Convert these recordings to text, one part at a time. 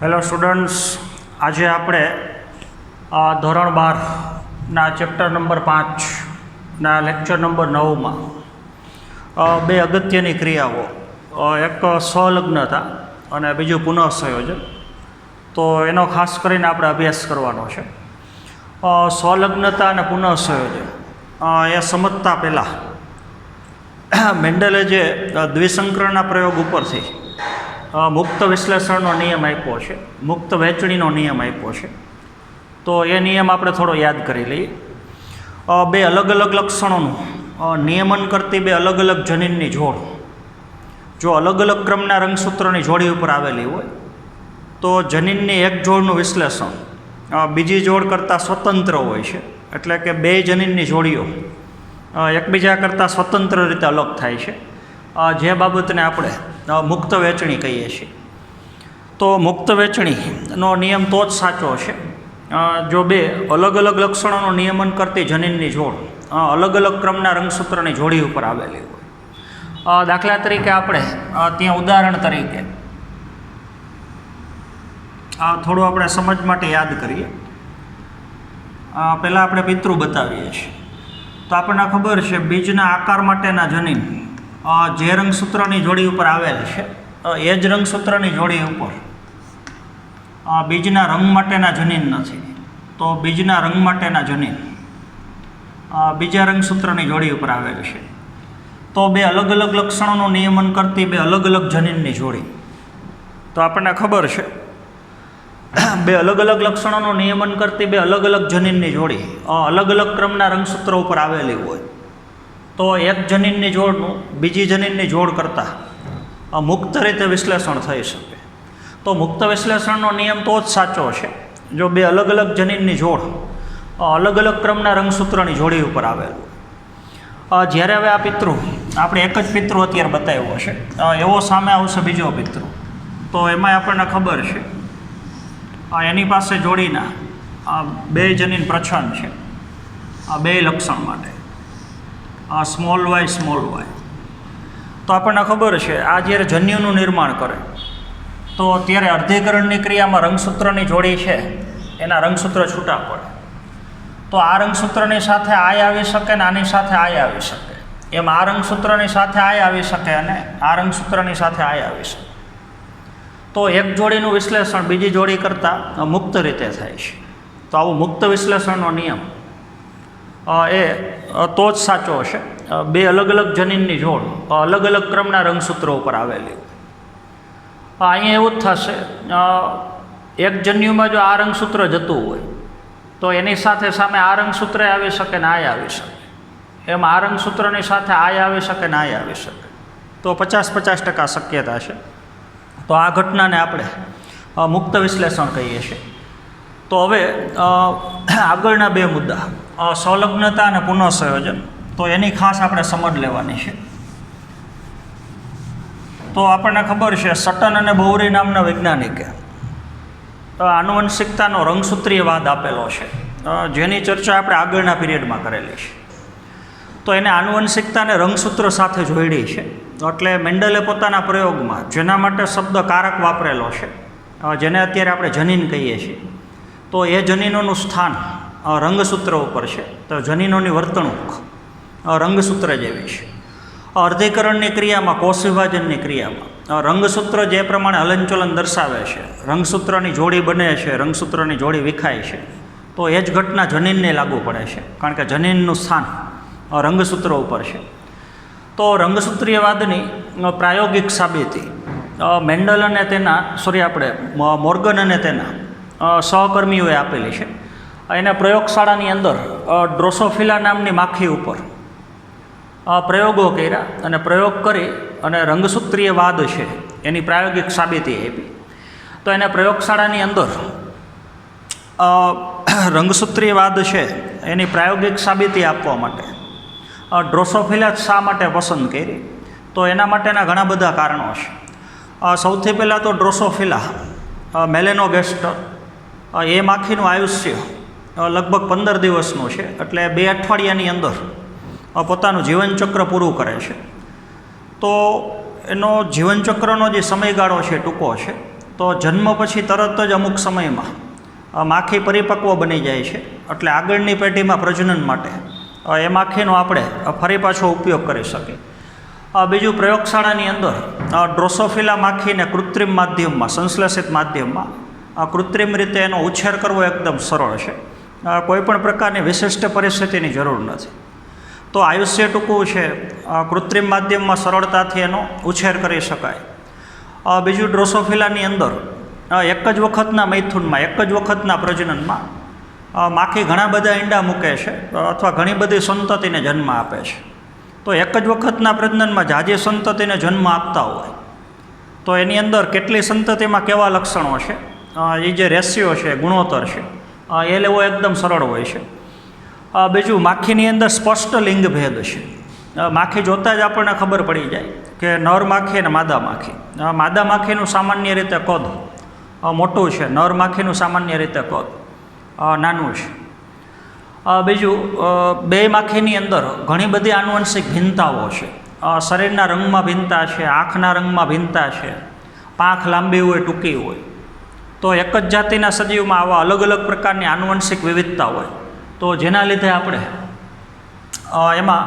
Hello students, આજે આપણે ધોરણ 12ના ચેપ્ટર નંબર 5ના લેક્ચર નંબર 9માં બે અગત્યની ક્રિયાઓ, એક સ્વલગ્નતા અને બીજું પુનઃસંયોજન, તો એનો ખાસ કરીને આપણે અભ્યાસ કરવાનો છે. સ્વલગ્નતા અને પુનઃસંયોજન એ સમજતા પહેલાં મેન્ડલે જે દ્વિસંકરણના પ્રયોગ ઉપરથી મુક્ત વિશ્લેષણનો નિયમ આપ્યો છે, મુક્ત વહેંચણીનો નિયમ આપ્યો છે, તો એ નિયમ આપણે થોડો યાદ કરી લઈએ. બે અલગ અલગ લક્ષણોનું નિયમન કરતી બે અલગ અલગ જનીનની જોડ જો અલગ અલગ ક્રમના રંગસૂત્રની જોડી ઉપર આવેલી હોય તો જનીનની એક જોડનું વિશ્લેષણ બીજી જોડ કરતાં સ્વતંત્ર હોય છે. એટલે કે બે જનીનની જોડીઓ એકબીજા કરતાં સ્વતંત્ર રીતે અલગ થાય છે, જે બાબતને આપણે મુક્ત વહેંચણી કહીએ છીએ. તો મુક્ત વહેંચણીનો નિયમ તો જ સાચો છે જો બે અલગ અલગ લક્ષણોનું નિયમન કરતી જનીનની જોડ અલગ અલગ ક્રમના રંગસૂત્રની જોડી ઉપર આવેલી હોય. દાખલા તરીકે આપણે ત્યાં ઉદાહરણ તરીકે થોડું આપણે સમજ માટે યાદ કરીએ. પહેલાં આપણે પિતૃ બતાવીએ છીએ તો આપણને ખબર છે બીજના આકાર માટેના જનીન જે રંગસૂત્રની જોડી ઉપર આવેલ છે એ જ રંગસૂત્રની જોડી ઉપર બીજના રંગ માટેના જનીન નથી, તો બીજના રંગ માટેના જનીન બીજા રંગસૂત્રની જોડી ઉપર આવેલ છે. તો બે અલગ અલગ લક્ષણોનું નિયમન કરતી બે અલગ અલગ જનીનની જોડી, તો આપણને ખબર છે બે અલગ અલગ લક્ષણોનું નિયમન કરતી બે અલગ અલગ જનીનની જોડી અલગ અલગ ક્રમના રંગસૂત્રો ઉપર આવેલી હોય તો એક જનીનની જોડનું બીજી જનીનની જોડ કરતાં મુક્ત રીતે વિશ્લેષણ થઈ શકે. તો મુક્ત વિશ્લેષણનો નિયમ તો જ સાચો છે જો બે અલગ અલગ જનીનની જોડ અલગ અલગ ક્રમના રંગસૂત્રની જોડી ઉપર આવેલું. જ્યારે હવે આ પિતૃ આપણે એક જ પિતૃ અત્યારે બતાવ્યો છે, એવો સામે આવશે બીજો પિતૃ, તો એમાં આપણને ખબર છે એની પાસે જોડીના બે જનીન પ્રચ્છન્ન છે બે લક્ષણ માટે, સ્મોલ વાય. તો આપણને ખબર છે આ જ્યારે જન્યુનું નિર્માણ કરે તો ત્યારે અર્ધીકરણની ક્રિયામાં રંગસૂત્રની જોડી છે એના રંગસૂત્ર છૂટા પડે. તો આ રંગસૂત્રની સાથે આય આવી શકે ને આની સાથે આય આવી શકે, એમ આ રંગસૂત્રની સાથે આય આવી શકે અને આ રંગસૂત્રની સાથે આય આવી શકે. તો એક જોડીનું વિશ્લેષણ બીજી જોડી કરતાં મુક્ત રીતે થાય છે. તો આવું મુક્ત વિશ્લેષણનો નિયમ એ તો જ સાચો છે બે અલગ અલગ જનીનની જોડ અલગ અલગ ક્રમના રંગસૂત્રો ઉપર આવેલી હોય. અહીંયા એવું જ થશે, એક જન્યુમાં જો આ રંગસૂત્ર જતું હોય તો એની સાથે સામે આ રંગસૂત્ર આવી શકે ને આય આવી શકે, એમ આ રંગસૂત્રની સાથે આય આવી શકે ને આય આવી શકે. તો 50-50% શક્યતા છે. તો આ ઘટનાને આપણે મુક્ત વિશ્લેષણ કહીએ છીએ. તો હવે આગળના બે મુદ્દા સંલગ્નતા અને પુનઃસંયોજન, તો એની ખાસ આપણે સમજ લેવાની છે. તો આપણને ખબર છે સટન અને બોવરી નામના વૈજ્ઞાનિકે આનુવંશિકતાનો રંગસૂત્રીયવાદ આપેલો છે, જેની ચર્ચા આપણે આગળના પીરિયડમાં કરેલી છે. તો એને આનુવંશિકતાને રંગસૂત્ર સાથે જોડી છે. એટલે મેન્ડલે પોતાના પ્રયોગમાં જેના માટે શબ્દ કારક વાપરેલો છે, જેને અત્યારે આપણે જનીન કહીએ છીએ, તો એ જનીનોનું સ્થાન રંગસૂત્ર ઉપર છે. તો જનીનોની વર્તણૂક રંગસૂત્ર જેવી છે. અર્ધીકરણની ક્રિયામાં, કોષ વિભાજનની ક્રિયામાં રંગસૂત્ર જે પ્રમાણે હલનચલન દર્શાવે છે, રંગસૂત્રની જોડી બને છે, રંગસૂત્રની જોડી વિખાય છે, તો એ જ ઘટના જનીનને લાગુ પડે છે, કારણ કે જનીનનું સ્થાન રંગસૂત્ર ઉપર છે. તો રંગસૂત્રીયવાદની પ્રાયોગિક સાબિતી મેન્ડલ અને મોર્ગન અને તેના સહકર્મીઓએ આપેલી છે. એને પ્રયોગશાળાની અંદર ડ્રોસોફિલા નામની માખી ઉપર પ્રયોગો કર્યા અને પ્રયોગ કરી અને રંગસૂત્રીયવાદ છે એની પ્રાયોગિક સાબિતી આપી. તો એને પ્રયોગશાળાની અંદર રંગસૂત્રીયવાદ છે એની પ્રાયોગિક સાબિતી આપવા માટે ડ્રોસોફિલા શા માટે પસંદ કરી, તો એના માટેના ઘણા બધા કારણો છે. સૌથી પહેલાં તો ડ્રોસોફિલા મેલેનોગેસ્ટર એ માખીનું આયુષ્ય લગભગ 15 દિવસનું છે, એટલે 2 અઠવાડિયાની અંદર પોતાનું જીવનચક્ર પૂરું કરે છે. તો એનો જીવનચક્રનો જે સમયગાળો છે ટૂંકો છે, તો જન્મ પછી તરત જ અમુક સમયમાં માખી પરિપક્વ બની જાય છે, એટલે આગળની પેઢીમાં પ્રજનન માટે એ માખીનો આપણે ફરી પાછો ઉપયોગ કરી શકીએ. બીજું, પ્રયોગશાળાની અંદર ડ્રોસોફિલા માખીને કૃત્રિમ માધ્યમમાં, સંશ્લેષિત માધ્યમમાં કૃત્રિમ રીતે એનો ઉછેર કરવો એકદમ સરળ છે. કોઈપણ પ્રકારની વિશિષ્ટ પરિસ્થિતિની જરૂર નથી. તો આયુષ્ય ટૂંકું છે, કૃત્રિમ માધ્યમમાં સરળતાથી એનો ઉછેર કરી શકાય. બીજું, ડ્રોસોફિલાની અંદર એક જ વખતના મૈથુનમાં, એક જ વખતના પ્રજનનમાં માખી ઘણા બધા ઈંડા મૂકે છે અથવા ઘણી બધી સંતતિને જન્મ આપે છે. તો એક જ વખતના પ્રજનનમાં જાજી સંતતિને જન્મ આપતા હોય તો એની અંદર કેટલી સંતતિમાં કેવા લક્ષણો છે, એ જે રેશિયો છે, ગુણોત્તર છે, એ લેવો એકદમ સરળ હોય છે. બીજું, માખીની અંદર સ્પષ્ટ લિંગ ભેદ છે. માખી જોતાં જ આપણને ખબર પડી જાય કે નર માખી અને માદા માખી. માદા માખીનું સામાન્ય રીતે કદ મોટું છે, નર માખીનું સામાન્ય રીતે કદ નાનું છે. બીજું, બે માખીની અંદર ઘણી બધી આનુવંશિક ભિન્નતાઓ છે. શરીરના રંગમાં ભિન્નતા છે, આંખના રંગમાં ભિન્નતા છે, પાંખ લાંબી હોય, ટૂંકી હોય. તો એક જ જાતિના સજીવમાં આવા અલગ અલગ પ્રકારની આનુવંશિક વિવિધતા હોય, તો જેના લીધે આપણે એમાં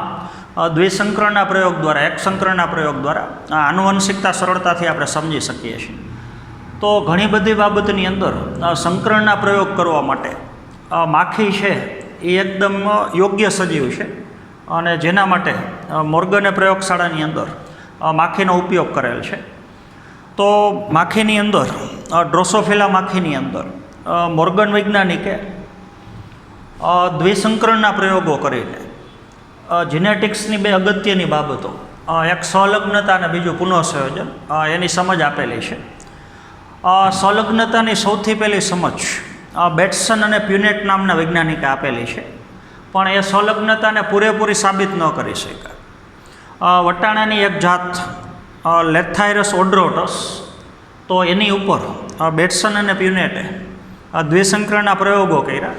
દ્વિસંકરણના પ્રયોગ દ્વારા, એક સંકરણના પ્રયોગ દ્વારા આનુવંશિકતા સરળતાથી આપણે સમજી શકીએ છીએ. તો ઘણી બધી બાબતની અંદર સંકરણના પ્રયોગ કરવા માટે માખી છે એ એકદમ યોગ્ય સજીવ છે, અને જેના માટે મોર્ગને પ્રયોગશાળાની અંદર માખીનો ઉપયોગ કરેલ છે. તો માખીની અંદર, ડ્રોસોફિલા માખીની અંદર મોર્ગન વૈજ્ઞાનિકે દ્વિસંકરણના પ્રયોગો કરીને જીનેટિક્સની બે અગત્યની બાબતો, એક સંલગ્નતા અને બીજું પુનઃસંયોજન, એની સમજ આપેલી છે. સંલગ્નતાની સૌથી પહેલી સમજ બેટ્સન અને પ્યુનેટ નામના વૈજ્ઞાનિકે આપેલી છે, પણ એ સંલગ્નતાને પૂરેપૂરી સાબિત ન કરી શક્યા. વટાણાની એક જાત લેથાયરસ ઓડ્રોટસ, તો એની ઉપર બેટ્સન અને પ્યુનેટે દ્વિસંકરણના પ્રયોગો કર્યા.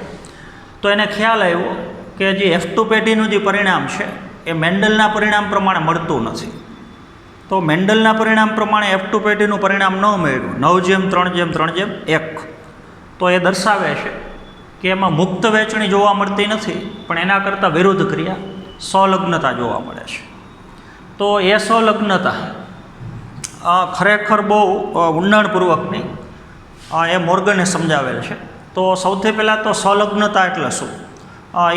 તો એને ખ્યાલ આવ્યો કે જે F2 પેઢીનું જે પરિણામ છે એ મેન્ડલના પરિણામ પ્રમાણે મળતું નથી. તો મેન્ડલના પરિણામ પ્રમાણે F2 પેઢીનું પરિણામ ન મળ્યું, 9:3:3:1. તો એ દર્શાવે છે કે એમાં મુક્ત વહેંચણી જોવા મળતી નથી, પણ એના કરતાં વિરુદ્ધ ક્રિયા, સંલગ્નતા જોવા મળે છે. તો એ સંલગ્નતા ખરેખર બહુ ઊંડાણપૂર્વકની એ મોર્ગને સમજાવેલ છે. તો સૌથી પહેલાં તો સંલગ્નતા એટલે શું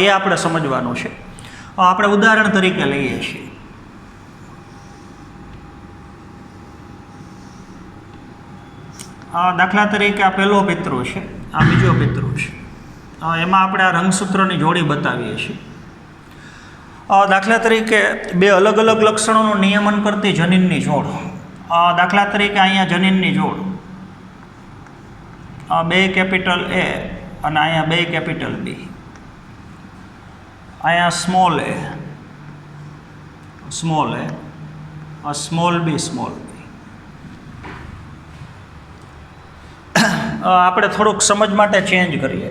એ આપણે સમજવાનું છે. આપણે ઉદાહરણ તરીકે લઈએ છીએ. દાખલા તરીકે આ પહેલો પિતૃ છે, આ બીજો પિતૃ છે. એમાં આપણે આ રંગસૂત્રની જોડી બતાવીએ છીએ. દાખલા તરીકે બે અલગ અલગ લક્ષણોનું નિયમન કરતી જનીનની જોડ. દાખલા તરીકે અહીંયા જનીનની જોડ, બે કેપિટલ A અને અહીંયા બે કેપિટલ B. અહીંયા small a, small b, small b. આપણે થોડુંક સમજ માટે ચેન્જ કરીએ.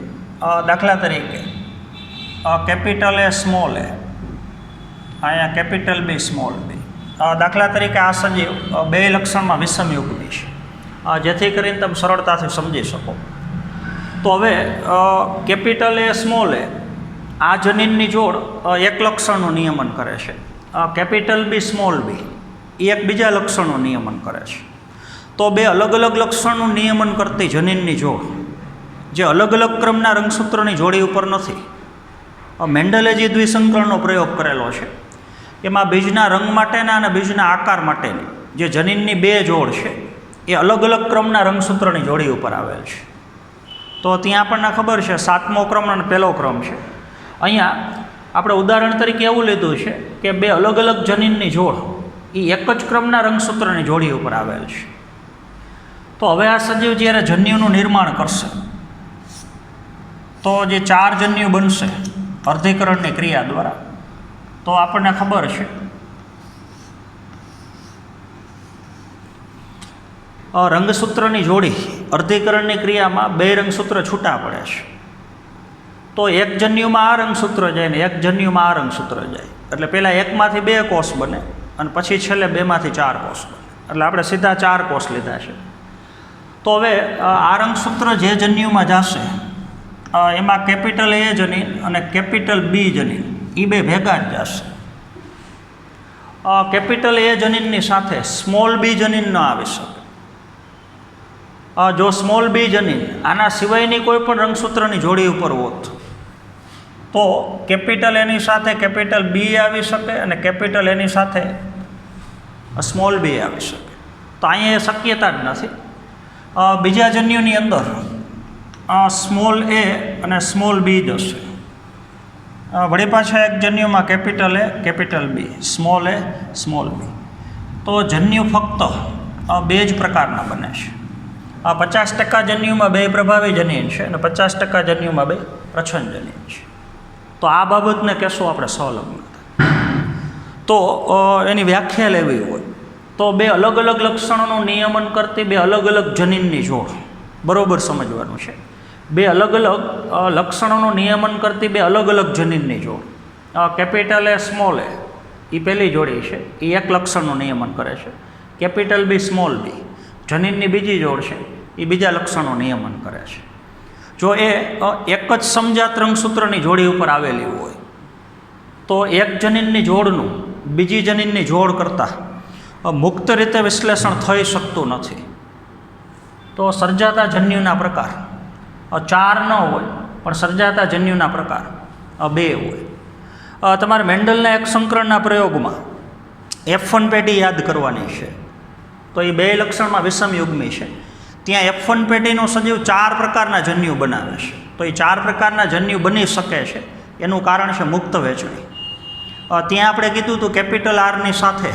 દાખલા તરીકે કેપિટલ A, સ્મોલ a, અહીંયા કેપિટલ B, સ્મોલ b. દાખલા તરીકે આ સજીવ બે લક્ષણમાં વિષમયુગ્મી છે, જેથી કરીને તમે સરળતાથી સમજી શકો. તો હવે કેપિટલ A, સ્મોલ a, આ જનીનની જોડ એક લક્ષણનું નિયમન કરે છે. કેપિટલ B, સ્મોલ b એ એક બીજા લક્ષણનું નિયમન કરે છે. તો બે અલગ અલગ લક્ષણનું નિયમન કરતી જનીનની જોડ જે અલગ અલગ ક્રમના રંગસૂત્રની જોડી ઉપર નથી. મેન્ડલે જે દ્વિસંકરણનો પ્રયોગ કરેલો છે એમાં બીજના રંગ માટેના અને બીજના આકાર માટેની જે જનીનની બે જોડ છે એ અલગ અલગ ક્રમના રંગસૂત્રની જોડી ઉપર આવેલ છે. તો ત્યાં આપણને ખબર છે 7મો ક્રમ અને પહેલો ક્રમ છે. અહીંયા આપણે ઉદાહરણ તરીકે એવું લીધું છે કે બે અલગ અલગ જનીનની જોડ એ એક જ ક્રમના રંગસૂત્રની જોડી ઉપર આવેલ છે. તો હવે આ સજીવ જ્યારે જન્યુનું નિર્માણ કરશે તો જે 4 જન્યુ બનશે અર્ધીકરણની ક્રિયા દ્વારા, તો આપણને ખબર છે રંગસૂત્રની જોડી અર્ધીકરણની ક્રિયામાં બે રંગસૂત્ર છૂટા પડે છે. તો એક જન્યુમાં આ રંગસૂત્ર જાય ને એક જન્યુમાં આ રંગસૂત્ર જાય, એટલે પહેલાં એકમાંથી બે કોષ બને અને પછી છેલ્લે બેમાંથી 4 કોષ બને. એટલે આપણે સીધા 4 કોષ લીધા છે. તો હવે આ રંગસૂત્ર જે જન્યુમાં જશે એમાં કેપિટલ એ જનીન અને કેપિટલ બી જનીન એ બે ભેગા જ જશે. કેપિટલ એ જનીનની સાથે સ્મોલ બી જનીન ન આવી શકે. જો સ્મોલ બી જનીન આના સિવાયની કોઈ પણ રંગસૂત્રની જોડી ઉપર હોત તો કેપિટલ એની સાથે કેપિટલ બી આવી શકે અને કેપિટલ એની સાથે સ્મોલ બી આવી શકે. તો અહીંયા એ શક્યતા જ નથી. બીજા જન્યુની અંદર સ્મોલ એ અને સ્મોલ બી જશે. વળી પાછા એક જન્યુમાં capital A capital B, small A small B. તો જન્યુ ફક્ત બે જ પ્રકારના બને છે. 50% જન્યુમાં બે પ્રભાવી જનીન છે અને 50% જન્યુમાં બે પ્રચ્છન્ન જનીન છે. તો આ બાબતને કહેશું આપણે સહલગ્નતા. તો એની વ્યાખ્યા લેવી હોય તો બે અલગ અલગ લક્ષણોનું નિયમન કરતી બે અલગ અલગ જનીનની જોડ બરાબર સમજવાનું છે. બે અલગ અલગ લક્ષણોનું નિયમન કરતી બે અલગ અલગ જનીનની જોડ. કેપિટલ એ સ્મોલ એ પહેલી જોડી છે, એ એક લક્ષણનું નિયમન કરે છે. કેપિટલ બી સ્મોલ બી જનીનની બીજી જોડ છે, એ બીજા લક્ષણનું નિયમન કરે છે. જો એ એક જ સમજાત રંગસૂત્રની જોડી ઉપર આવેલી હોય તો એક જનીનની જોડનું બીજી જનીનની જોડ કરતાં મુક્ત રીતે વિશ્લેષણ થઈ શકતું નથી. તો સર્જાતા જન્યુના પ્રકાર 4 ન હોય પણ સર્જાતા જન્યુના પ્રકાર 2 હોય. તમારે મેન્ડલના એક સંકરણના પ્રયોગમાં F1 પેઢી યાદ કરવાની છે. તો એ બે લક્ષણમાં વિષમયુગ્મી છે. ત્યાં F1 પેઢીનો સજીવ 4 પ્રકારના જન્યુ બનાવે છે. તો એ 4 પ્રકારના જન્યુ બની શકે છે એનું કારણ છે મુક્ત વહેંચણી. ત્યાં આપણે કીધું હતું કેપિટલ આરની સાથે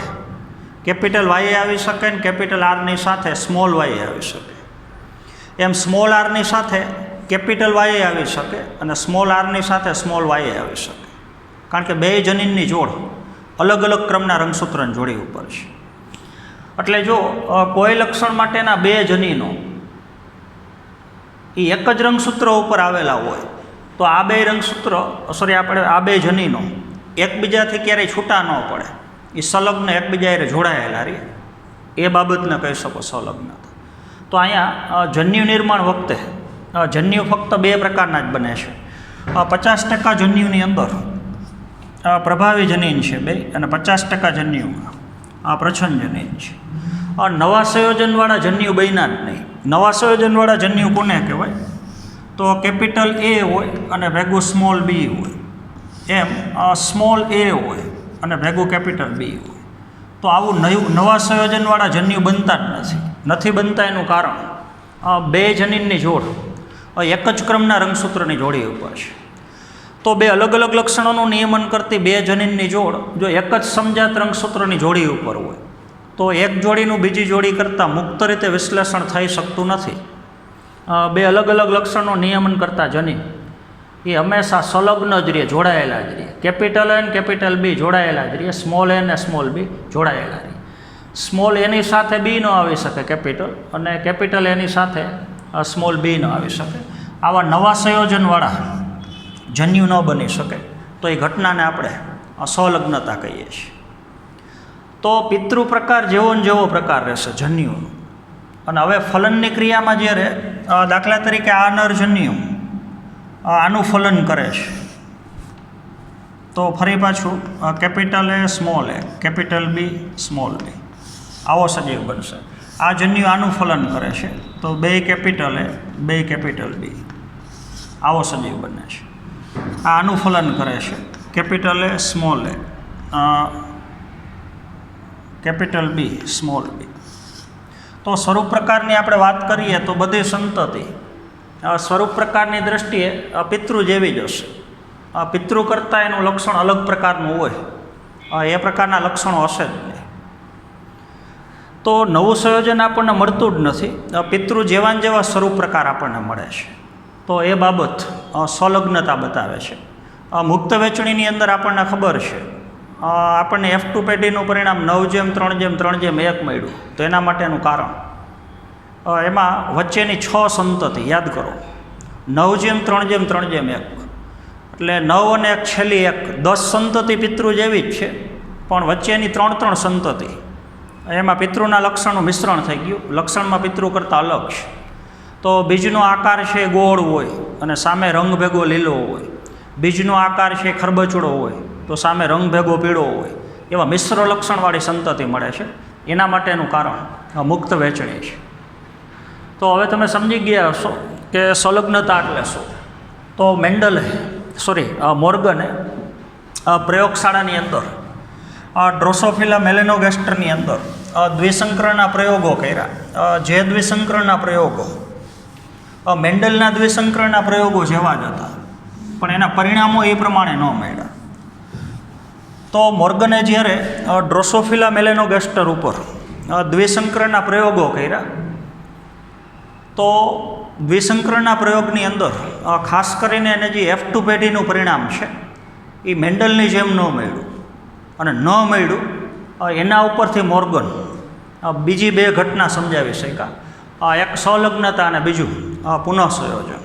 કેપિટલ વાય આવી શકે ને કેપિટલ આરની સાથે સ્મોલ વાય આવી શકે. એમ સ્મોલ આરની સાથે કેપિટલ વાય આવી શકે અને સ્મોલ આરની સાથે સ્મોલ વાય આવી શકે. કારણ કે બે જનીનની જોડ અલગ અલગ ક્રમના રંગસૂત્રની જોડી ઉપર છે. એટલે જો કોઈ લક્ષણ માટેના બે જનીનો એ એક જ રંગસૂત્ર ઉપર આવેલા હોય તો આ બે આ બે જનીનો એકબીજાથી ક્યારેય છૂટા ન પડે, એ સંલગ્ન એકબીજા જોડાયેલા રહે, એ બાબતને કહી શકો સંલગ્નતા. તો અહીંયા જન્યુ નિર્માણ વખતે જન્યુ ફક્ત બે પ્રકારના જ બને છે. 50% જન્યુની અંદર પ્રભાવી જનીન છે બે અને 50% જન્યુમાં પ્રચ્છન્ન જનીન છે. નવા સંયોજનવાળા જન્યુ બન્યા જ નહીં. નવા સંયોજનવાળા જન્યુ કોને કહેવાય? તો કેપિટલ એ હોય અને ભેગું સ્મોલ બી હોય, એમ સ્મોલ એ હોય અને ભેગું કેપિટલ બી હોય. તો આવું નવા સંયોજનવાળા જન્યુ બનતા જ નથી બનતા. એનું કારણ બે જનીનની જોડ એક જ ક્રમના રંગસૂત્રની જોડી ઉપર છે. તો બે અલગ અલગ લક્ષણોનું નિયમન કરતી બે જનીનની જોડ જો એક જ સમજાત રંગસૂત્રની જોડી ઉપર હોય તો એક જોડીનું બીજી જોડી કરતાં મુક્ત રીતે વિશ્લેષણ થઈ શકતું નથી. બે અલગ અલગ લક્ષણોનું નિયમન કરતા જનીન એ હંમેશા સંલગ્ન જ રહે, જોડાયેલા જ રહે. કેપિટલ એ અને કેપિટલ બી જોડાયેલા જ રહે, સ્મોલ એ અને સ્મોલ બી જોડાયેલા રહે. સ્મોલ એની સાથે બી ન આવી શકે કેપિટલ, અને કેપિટલ એની સાથે સ્મોલ બી ન આવી શકે. આવા નવા સંયોજનવાળા જન્યુ ન બની શકે તો એ ઘટનાને આપણે સંલગ્નતા કહીએ છીએ. તો પિતૃ પ્રકાર જેવો ને જેવો પ્રકાર રહેશે જન્યુનો. અને હવે ફલનની ક્રિયામાં જ્યારે દાખલા તરીકે આ નર જન્યુ આનું ફલન કરે છે તો ફરી પાછું capital A small A capital B small B આવો સજીવ બનશે. આ જન્યુ આનું ફલન કરે છે તો બે કેપિટલ એ બે કેપિટલ બી આવો સજીવ બને છે. આનું ફલન કરે છે capital A small A capital B small B. તો સ્વરૂપ પ્રકારની આપણે વાત કરીએ તો બધી સંતતિ સ્વરૂપ પ્રકારની દૃષ્ટિએ પિતૃ જેવી જ હશે. પિતૃ કરતાં એનું લક્ષણ અલગ પ્રકારનું હોય એ પ્રકારના લક્ષણો હશે જ નહીં. તો નવું સંયોજન આપણને મળતું જ નથી. પિતૃ જેવા જેવા સ્વરૂપ પ્રકાર આપણને મળે છે. તો એ બાબત સંલગ્નતા બતાવે છે. મુક્ત વહેંચણીની અંદર આપણને ખબર છે આપણને F2 પેઢીનું પરિણામ 9:3:3:1 મળ્યું. તો એના માટેનું કારણ એમાં વચ્ચેની 6 સંતતિ યાદ કરો. 9:3:3:1 એટલે 9 અને 1 છેલ્લી 1 10 સંતતિ પિતૃ જેવી જ છે, પણ વચ્ચેની 3 સંતતિ એમાં પિતૃના લક્ષણનું મિશ્રણ થઈ ગયું. લક્ષણમાં પિતૃ કરતાં અલગ છે. તો બીજનો આકાર છે ગોળ હોય અને સામે રંગ ભેગો લીલો હોય, બીજનો આકાર છે ખરબચડો હોય તો સામે રંગ ભેગો પીળો હોય, એવા મિશ્ર લક્ષણવાળી સંતતિ મળે છે. એના માટેનું કારણ મુક્ત વહેંચણી છે. તો હવે તમે સમજી ગયા હશો કે સંલગ્નતા એટલે શું. તો મોર્ગને પ્રયોગશાળાની અંદર ડ્રોસોફિલા મેલેનોગેસ્ટરની અંદર દ્વિસંકરણના પ્રયોગો કર્યા. જે દ્વિસંકરણના પ્રયોગો મેન્ડલના દ્વિસંકરણના પ્રયોગો જેવા જ હતા, પણ એના પરિણામો એ પ્રમાણે ન મળ્યા. તો મોર્ગને જ્યારે ડ્રોસોફિલા મેલેનોગેસ્ટર ઉપર દ્વિસંકરણના પ્રયોગો કર્યા, તો દ્વિસંકરણના પ્રયોગની અંદર ખાસ કરીને એને જે F2 પેઢીનું પરિણામ છે એ મેન્ડલની જેમ ન મળ્યું. અને ન મળ્યું એના ઉપરથી મોર્ગન બીજી બે ઘટના સમજાવી શક્યા, એક સંલગ્નતા અને બીજું પુનઃસંયોજન.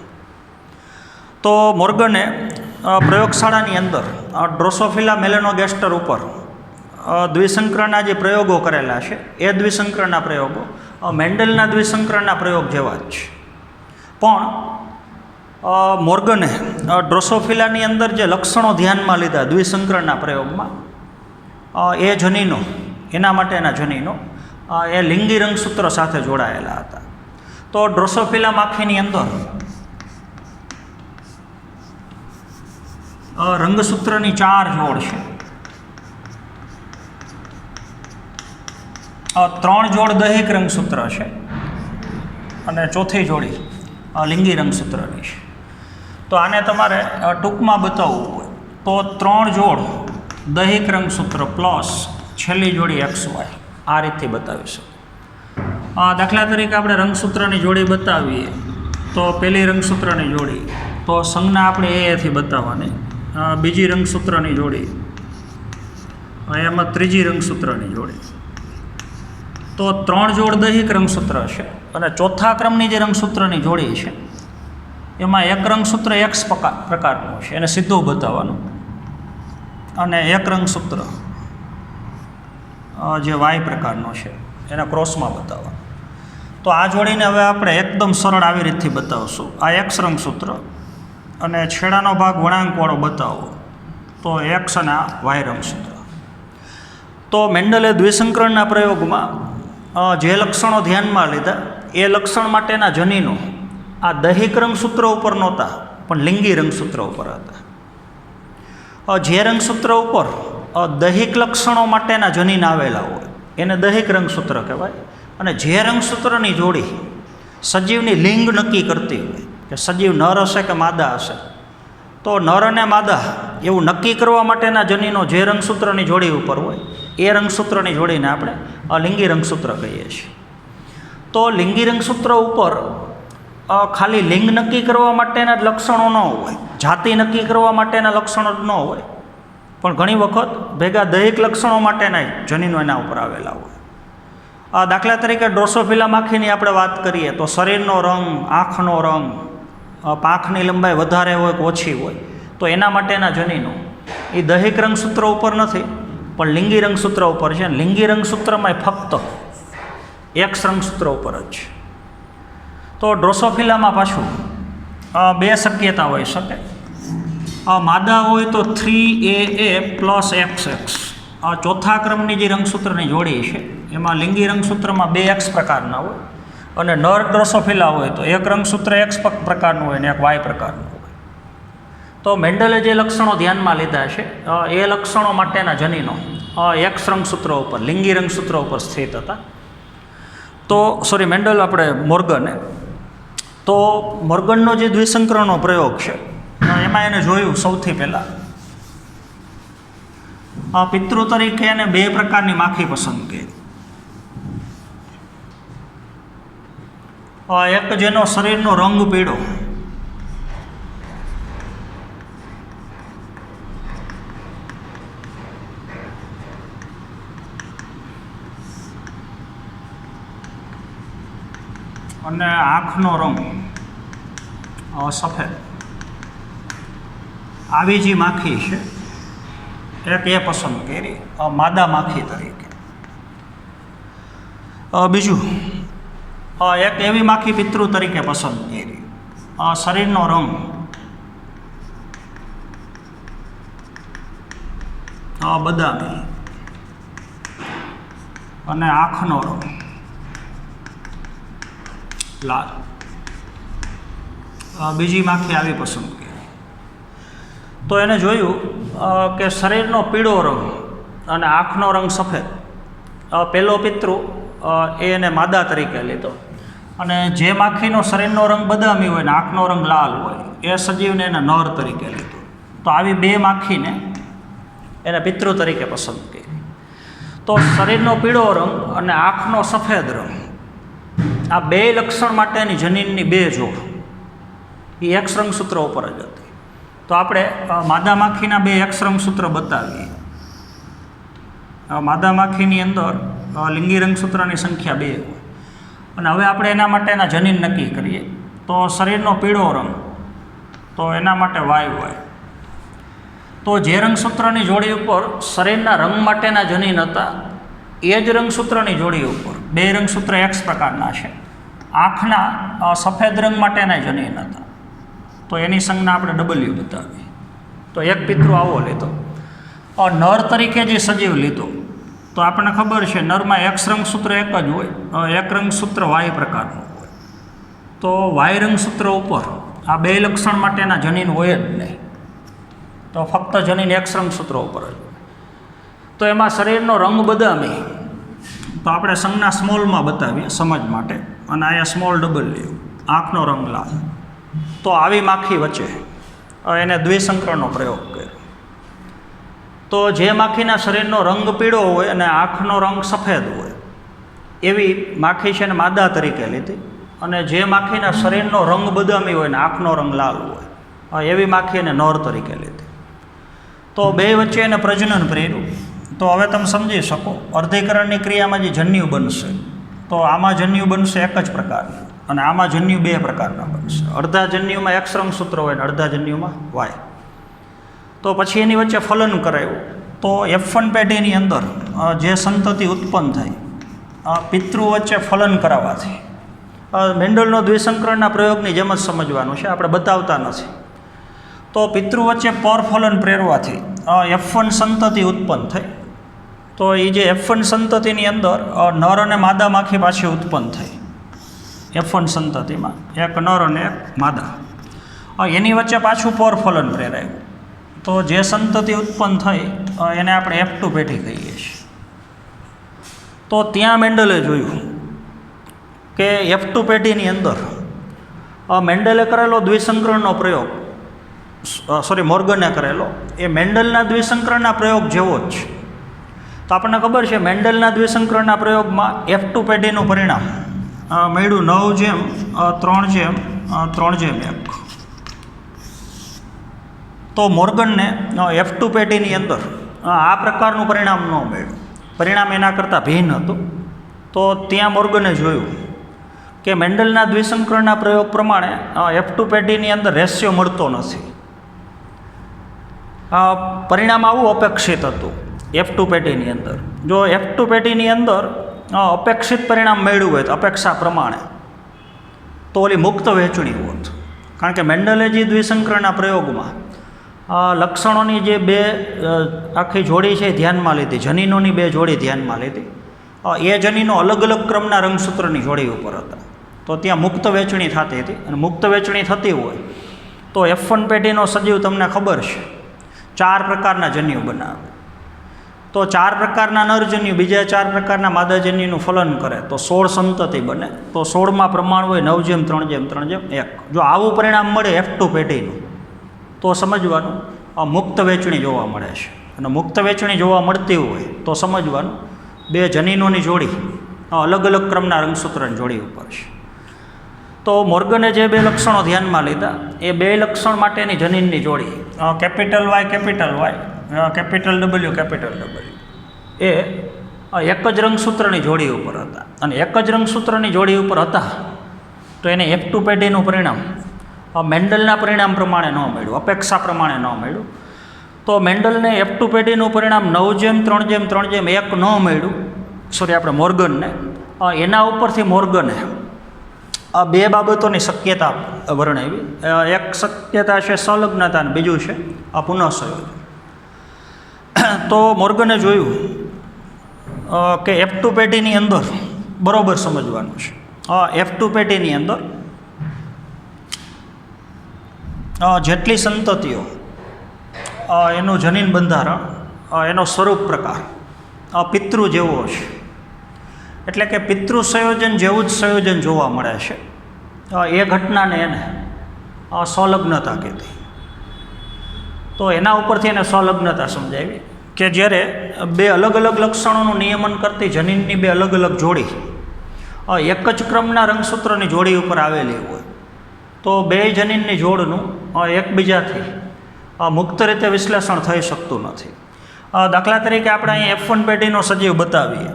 તો મોર્ગને પ્રયોગશાળાની અંદર ડ્રોસોફિલા મેલેનોગેસ્ટર ઉપર દ્વિસંકરણના જે પ્રયોગો કરેલા છે એ દ્વિસંકરણના પ્રયોગો મેન્ડલના દ્વિસંકરણના પ્રયોગ જેવા જ છે. પણ મોર્ગને ડ્રોસોફિલાની અંદર જે લક્ષણો ધ્યાનમાં લીધા દ્વિસંકરણના પ્રયોગમાં, એ જનીનો, એના માટેના જનીનો એ લિંગી રંગસૂત્ર સાથે જોડાયેલા હતા. તો ડ્રોસોફિલા માખીની અંદર રંગસૂત્રની 4 જોડ છે. 3 જોડ દૈહિક રંગસૂત્ર છે અને ચોથી જોડી લિંગી રંગસૂત્રની છે. તો આને તમારે ટૂંકમાં બતાવવું હોય તો 3 જોડ દૈહિક રંગસૂત્ર પ્લસ છેલ્લી જોડી XY આ રીતથી બતાવી શકો. દાખલા તરીકે આપણે રંગસૂત્રની જોડી બતાવીએ તો પહેલી રંગસૂત્રની જોડી તો સંજ્ઞા આપણે એથી બતાવવાની, બીજી રંગસૂત્રની જોડી એમાં ત્રીજી રંગસૂત્રની જોડી. તો 3 જોડ દૈહિક રંગસૂત્ર છે અને ચોથા ક્રમની જે રંગસૂત્રની જોડી છે એમાં એક રંગસૂત્ર X પ્રકારનું છે, એને સીધું બતાવવાનું, અને એક રંગસૂત્ર જે Y પ્રકારનો છે એને ક્રોસમાં બતાવવાનું. તો આ જોડીને હવે આપણે એકદમ સરળ આવી રીતથી બતાવશું. આ X રંગસૂત્ર અને છેડાનો ભાગ વળાંકવાળો બતાવો તો X અને આ Y રંગસૂત્ર. તો મેન્ડલે દ્વિસંકરણના પ્રયોગમાં જે લક્ષણો ધ્યાનમાં લીધા એ લક્ષણ માટેના જનીનો આ દૈહિક રંગસૂત્ર ઉપર નહોતા પણ લિંગી રંગસૂત્ર ઉપર હતા. જે રંગસૂત્ર ઉપર દૈહિક લક્ષણો માટેના જનીન આવેલા હોય એને દૈહિક રંગસૂત્ર કહેવાય. અને જે રંગસૂત્રની જોડી સજીવની લિંગ નક્કી કરતી હોય કે સજીવ નર હશે કે માદા હશે, તો નર અને માદા એવું નક્કી કરવા માટેના જનીનો જે રંગસૂત્રની જોડી ઉપર હોય એ રંગસૂત્રની જોડીને આપણે લિંગી રંગસૂત્ર કહીએ છીએ. તો લિંગી રંગસૂત્ર ઉપર ખાલી લિંગ નક્કી કરવા માટેના જ લક્ષણો ન હોય, જાતિ નક્કી કરવા માટેના લક્ષણો જ ન હોય, પણ ઘણી વખત ભેગા દૈહિક લક્ષણો માટેના જનીનો એના ઉપર આવેલા હોય. દાખલા તરીકે ડ્રોસોફિલા માખીની આપણે વાત કરીએ તો શરીરનો રંગ, આંખનો રંગ, પાંખની લંબાઈ વધારે હોય કે ઓછી હોય, તો એના માટેના જનીનો એ દૈહિક રંગસૂત્ર ઉપર નથી પણ લિંગી રંગસૂત્ર ઉપર છે. લિંગી રંગસૂત્રમાં ફક્ત X રંગસૂત્ર ઉપર જ છે. તો ડ્રોસોફિલામાં પાછું 2 શક્યતા હોઈ શકે. માદા હોય તો 3AA પ્લસ XX, ચોથા ક્રમની જે રંગસૂત્રની જોડી છે એમાં લિંગી રંગસૂત્રમાં 2X પ્રકારના હોય, અને નર ડ્રોસોફિલા હોય તો એક રંગસૂત્ર X પ્રકારનું હોય ને એક Y પ્રકારનું હોય. તો મેન્ડલે જે લક્ષણો ધ્યાનમાં લીધા છે એ લક્ષણો માટેના જનીનો X રંગસૂત્ર ઉપર, લિંગી રંગસૂત્ર ઉપર સ્થિત હતા. તો મોર્ગને તો મોર્ગનનો જે દ્વિસંકરણનો પ્રયોગ છે એમાં એને જોયું સૌથી પહેલાં પિતૃ તરીકે એને 2 પ્રકારની માખી પસંદ કરી. એક જેનો શરીરનો રંગ પીળો અને આંખનો રંગ સફેદ, આવી જે માખી છે એક એ પસંદ કરી માદા માખી તરીકે. બીજું, એક એવી માખી પિતૃ તરીકે પસંદ કરી. શરીરનો રંગ બદામી અને આંખનો રંગ લાલ. બીજી માખી આવી પસંદ કરી. તો એને જોયું કે શરીરનો પીળો રંગ અને આંખનો રંગ સફેદ. પહેલો પિતૃ એને માદા તરીકે લીધો, અને જે માખીનો શરીરનો રંગ બદામી હોય ને આંખનો રંગ લાલ હોય એ સજીવને એને નર તરીકે લીધો. તો આવી બે માખીને એને પિતૃ તરીકે પસંદ કરી. તો શરીરનો પીળો રંગ અને આંખનો સફેદ રંગ, આ બે લક્ષણ માટેની જનીનની બે જોડ એ એક્સ રંગસૂત્ર ઉપર જ હતી. તો આપણે માદા માખીના બે એક્સ રંગસૂત્ર બતાવીએ. માદા માખીની અંદર લિંગી રંગસૂત્રની સંખ્યા 2 હોય, અને હવે આપણે એના માટેના જનીન નક્કી કરીએ. તો શરીરનો પીળો રંગ, તો એના માટે વાય હોય. તો જે રંગસૂત્રની જોડી ઉપર શરીરના રંગ માટેના જનીન હતા એ જ રંગસૂત્રની જોડી ઉપર બે રંગસૂત્ર એક્સ પ્રકારના છે. આંખના સફેદ રંગ માટેના જનીન હતા, તો એની સંજ્ઞા આપણે ડબલ્યુ બતાવી. તો એક પિતૃ આવો લીધો. નર તરીકે જે સજીવ લીધો, તો આપણને ખબર છે નરમાં એક્સ રંગસૂત્ર એક જ હોય, એક રંગસૂત્ર વાય પ્રકારનું હોય. તો વાય રંગસૂત્ર ઉપર આ બે લક્ષણ માટેના જનીન હોય જ નહીં, તો ફક્ત જનીન એક્સ રંગસૂત્ર ઉપર જ હોય. તો એમાં શરીરનો રંગ બદામી, તો આપણે સંજ્ઞા સ્મોલમાં બતાવીએ સમજ માટે, અને અહીંયા સ્મોલ ડબલ્યુ. આંખનો રંગ લાલ. તો આવી માખી વચ્ચે એને દ્વિસંકરણનો પ્રયોગ કર્યો. તો જે માખીના શરીરનો રંગ પીળો હોય અને આંખનો રંગ સફેદ હોય એવી માખી છે ને માદા તરીકે લીધી, અને જે માખીના શરીરનો રંગ બદામી હોય ને આંખનો રંગ લાલ હોય એવી માખી એને નર તરીકે લીધી. તો બે વચ્ચે એને પ્રજનન પ્રેર્યું. તો હવે તમે સમજી શકો અર્ધીકરણની ક્રિયામાં જે જન્યુ બનશે, તો આમાં જન્યુ બનશે એક જ પ્રકારનું, અને આમાં જન્યુ બે પ્રકારના બનશે. અડધા જન્યુમાં એક્સ રંગસૂત્ર હોય ને અડધા જન્યુમાં વાય. તો પછી એની વચ્ચે ફલન કરાયું. તો F1 પેઢીની અંદર જે સંતતિ ઉત્પન્ન થાય પિતૃ વચ્ચે ફલન કરાવવાથી, મેન્ડલનો દ્વિસંકરણના પ્રયોગની જેમ જ સમજવાનું છે, આપણે બતાવતા નથી. તો પિતૃ વચ્ચે પરફલન પ્રેરવાથી F1 સંતતિ ઉત્પન્ન થઈ. તો એ જે F1 સંતતિની અંદર નર અને માદા માખી પાછી ઉત્પન્ન થઈ. F1 સંતતિમાં એક નર અને એક માદા, એની વચ્ચે પાછું પરફલન પ્રેરાયું. તો જે સંતતિ ઉત્પન્ન થઈ એને આપણે F2 પેઢી કહીએ છીએ. તો ત્યાં મેન્ડલે જોયું કે F2 પેઢીની અંદર મેન્ડલે કરેલો દ્વિસંકરણનો પ્રયોગ, મોર્ગને કરેલો એ મેન્ડલના દ્વિસંકરણના પ્રયોગ જેવો જ છે. તો આપણને ખબર છે મેન્ડલના દ્વિસંકરણના પ્રયોગમાં F2 પેઢીનું પરિણામ મળ્યું 9:3:3:1. તો મોર્ગનને F2 પેઢીની અંદર આ પ્રકારનું પરિણામ ન મળ્યું, પરિણામ એના કરતાં ભિન્ન હતું. તો ત્યાં મોર્ગને જોયું કે મેન્ડલના દ્વિસંકરણના પ્રયોગ પ્રમાણે F2 પેઢીની અંદર રેશિયો મળતો નથી. પરિણામ આવું અપેક્ષિત હતું F2 પેઢીની અંદર. જો F2 પેઢીની અંદર અપેક્ષિત પરિણામ મળ્યું હોય તો અપેક્ષા પ્રમાણે, તો ઓલી મુક્ત વહેંચણી હોત. કારણ કે મેન્ડલે જે દ્વિસંકરણના પ્રયોગમાં લક્ષણોની જે બે આખી જોડી છે ધ્યાનમાં લીધી, જનીનોની બે જોડી ધ્યાનમાં લીધી, એ જનીનો અલગ અલગ ક્રમના રંગસૂત્રની જોડી ઉપર હતા. તો ત્યાં મુક્ત વહેંચણી થતી હતી, અને મુક્ત વહેંચણી થતી હોય તો F1 પેઢીનો સજીવ તમને ખબર છે 4 પ્રકારના જન્યુ બનાવે. તો 4 પ્રકારના નરજન્યુ બીજા 4 પ્રકારના માદાજન્યુનું ફલન કરે તો 16 સંતતિ બને. તો 16માં પ્રમાણ હોય 9:3:3:1. જો આવું પરિણામ મળે F2 પેઢીનું તો સમજવાનું મુક્ત વહેંચણી જોવા મળે છે, અને મુક્ત વહેંચણી જોવા મળતી હોય તો સમજવાનું બે જનીનોની જોડી અલગ અલગ ક્રમના રંગસૂત્રની જોડી ઉપર છે. તો મોર્ગને જે બે લક્ષણો ધ્યાનમાં લીધા એ બે લક્ષણ માટેની જનીનની જોડી કેપિટલ વાય, કેપિટલ W એ એક જ રંગસૂત્રની જોડી ઉપર હતા. અને એક જ રંગસૂત્રની જોડી ઉપર હતા તો એને F2 પેઢીનું પરિણામ મેન્ડલના પરિણામ પ્રમાણે ન મળ્યું, અપેક્ષા પ્રમાણે ન મળ્યું. તો મેન્ડલને F2 પેઢીનું પરિણામ 9:3:3:1 ન મળ્યું, આપણે મોર્ગનને. એના ઉપરથી મોર્ગને આ બે બાબતોની શક્યતા વર્ણવી. એક શક્યતા છે સંલગ્નતા અને બીજું છે આ પુનઃસંયોજન. તો મોર્ગને જોયું કે F2 પેટીની અંદર બરાબર સમજવાનું છે. F2 પેટીની અંદર જેટલી સંતતિઓ એનું જનીન બંધારણ એનો સ્વરૂપ પ્રકાર પિતૃ જેવો છે. એટલે કે પિતૃ સંયોજન જેવું જ સંયોજન જોવા મળે છે. એ ઘટનાને એને સંલગ્નતા કહેતી. તો એના ઉપરથી એને સંલગ્નતા સમજાવી કે જ્યારે બે અલગ અલગ લક્ષણોનું નિયમન કરતી જનીનની બે અલગ અલગ જોડી એક જ ક્રમના રંગસૂત્રની જોડી ઉપર આવેલી હોય તો બે જનીનની જોડનું એકબીજાથી મુક્ત રીતે વિશ્લેષણ થઈ શકતું નથી. દાખલા તરીકે આપણે અહીં F1 પેટીનો સજીવ બતાવીએ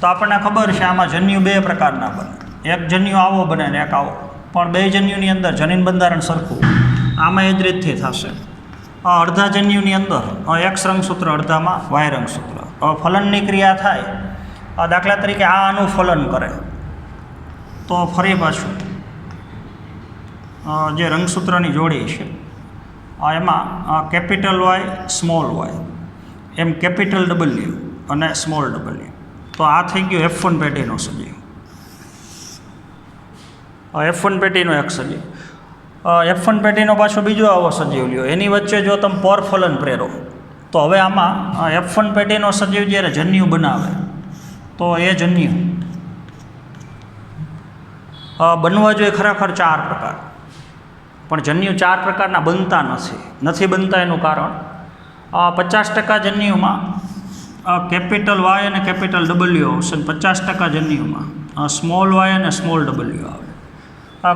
તો આપણને ખબર છે આમાં જન્યુ બે પ્રકારના બને. એક જન્યુ આવો બને ને એક આવો, પણ બે જન્યુની અંદર જનીન બંધારણ સરખું આમાં એ જ રીતથી થશે. અડધા જન્યુની અંદર X રંગસૂત્ર, અડધામાં Y રંગસૂત્ર. ફલનની ક્રિયા થાય, દાખલા તરીકે આ આનું ફલન કરે તો ફરી પાછું જે રંગસૂત્રની જોડી છે એમાં કેપિટલ Y સ્મોલ Y એમ કેપિટલ W અને સ્મોલ W. તો આ થઈ ગયું F1 પેટીનો સજીવ. F1 પેટીનો એક સજીવ. F1 પેટીનો પાછો બીજો આવો સજીવ લ્યો, એની વચ્ચે જો તમે પરફલન પ્રેરો તો હવે આમાં F1 પેટીનો સજીવ જ્યારે જન્યુ બનાવે તો એ જન્યુ બનવા જોઈએ ખરેખર 4 પ્રકાર, પણ જન્યુ 4 પ્રકારના બનતા નથી બનતા. એનું કારણ 50% જન્યુમાં કેપિટલ Y અને કેપિટલ W આવશે અને 50% જન્યુમાં સ્મોલ y અને સ્મોલ W આવે.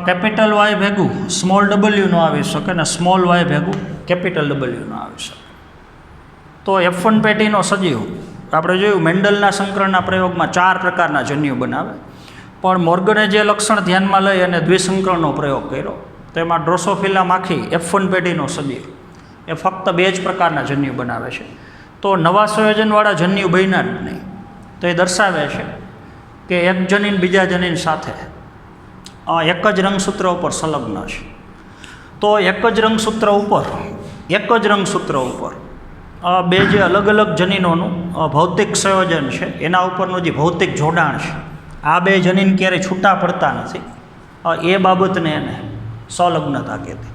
કેપિટલ Y ભેગું સ્મોલ W નો આવી શકે ને સ્મોલ y ભેગું કેપિટલ W નો આવી શકે. તો F1 પેટીનો સજીવ આપણે જોયું મેન્ડલના સંકરણના પ્રયોગમાં 4 પ્રકારના જન્યુ બનાવે, પણ મોર્ગને જે લક્ષણ ધ્યાનમાં લઈ અને દ્વિસંકરણનો પ્રયોગ કર્યો તેમાં ડ્રોસોફિલા માખી F1 પેટીનો સજીવ એ ફક્ત 2 જ પ્રકારના જન્યુ બનાવે છે. તો નવા સંયોજનવાળા જન્યુ બન્યા જ નહીં. તો એ દર્શાવે છે કે એક જનીન બીજા જનીન સાથે એક જ રંગસૂત્ર ઉપર સંલગ્ન છે. તો એક જ રંગસૂત્ર ઉપર બે જે અલગ અલગ જનીનોનું ભૌતિક સંયોજન છે એના ઉપરનું જે ભૌતિક જોડાણ છે, આ બે જનીન ક્યારેય છૂટા પડતા નથી. એ બાબતને એને સંલગ્નતા કહેતી.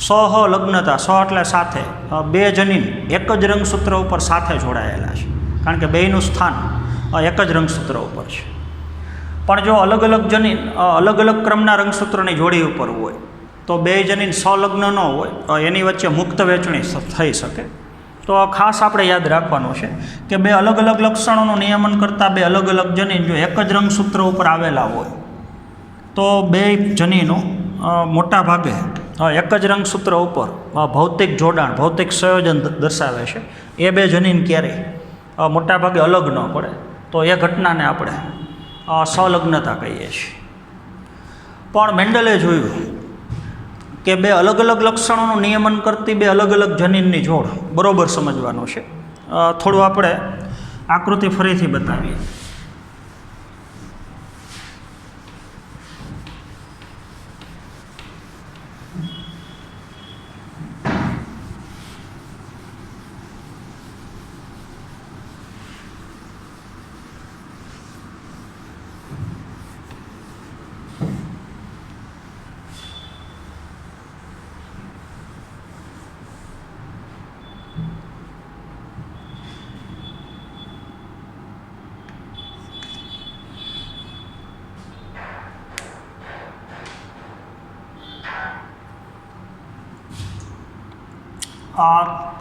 સહલગ્નતા, સ એટલે સાથે, બે જનીન એક જ રંગસૂત્ર ઉપર સાથે જોડાયેલા છે કારણ કે બેયનું સ્થાન એક જ રંગસૂત્ર ઉપર છે. પણ જો અલગ અલગ જનીન અલગ અલગ ક્રમના રંગસૂત્રની જોડી ઉપર હોય તો બે જનીન સંલગ્ન ન હોય, એની વચ્ચે મુક્ત વહેંચણી થઈ શકે. તો ખાસ આપણે યાદ રાખવાનું છે કે બે અલગ અલગ લક્ષણોનું નિયમન કરતાં બે અલગ અલગ જનીન જો એક જ રંગસૂત્ર ઉપર આવેલા હોય તો બે જનીનો મોટા ભાગે એક જ રંગસૂત્ર ઉપર ભૌતિક જોડાણ, ભૌતિક સંયોજન દર્શાવે છે. એ બે જનીન ક્યારેય મોટા ભાગે અલગ ન પડે, તો એ ઘટનાને આપણે સંલગ્નતા કહીએ છીએ. પણ મેન્ડલે જોયું કે બે અલગ અલગ લક્ષણોનું નિયમન કરતી બે અલગ અલગ જનીનની જોડ બરાબર સમજવાનું છે. થોડું આપણે આકૃતિ ફરીથી બતાવીએ.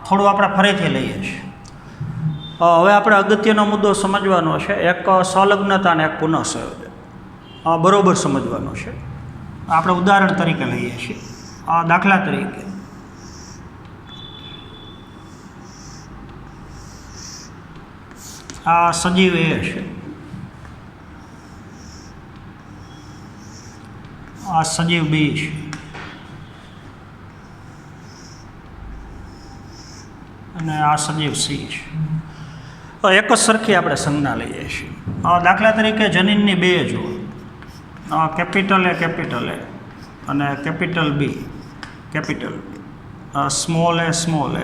થોડું આપણે ફરીથી લઈએ છીએ. હવે આપણે અગત્યનો મુદ્દો સમજવાનો છે, એક સંલગ્નતા અને એક પુનઃસંયોજન બરાબર સમજવાનો છે. આપણે ઉદાહરણ તરીકે લઈએ છીએ. દાખલા તરીકે આ સજીવ એ છે, આ સજીવ બી છે, અને આ સજીવ સી છે. એક જ સરખી આપણે સંજ્ઞા લઈએ છીએ. દાખલા તરીકે જનીનની બે જુઓ, કેપિટલ એ અને capital B, small A, small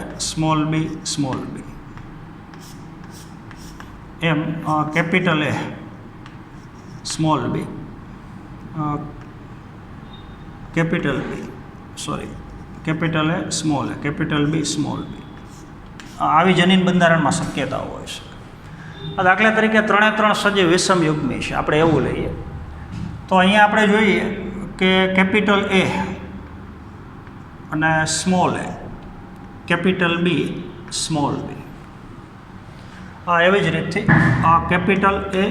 B, એમ capital A, small B, capital A, capital B, small B, આવી જનીન બંધારણમાં શક્યતાઓ હોય છે. દાખલા તરીકે 3 સજીવ વિષમ યુગ્મી છે, આપણે એવું લઈએ તો અહીંયા આપણે જોઈએ કે કેપિટલ એ અને small A, capital B, small બી. એવી જ રીતથી કેપિટલ એ,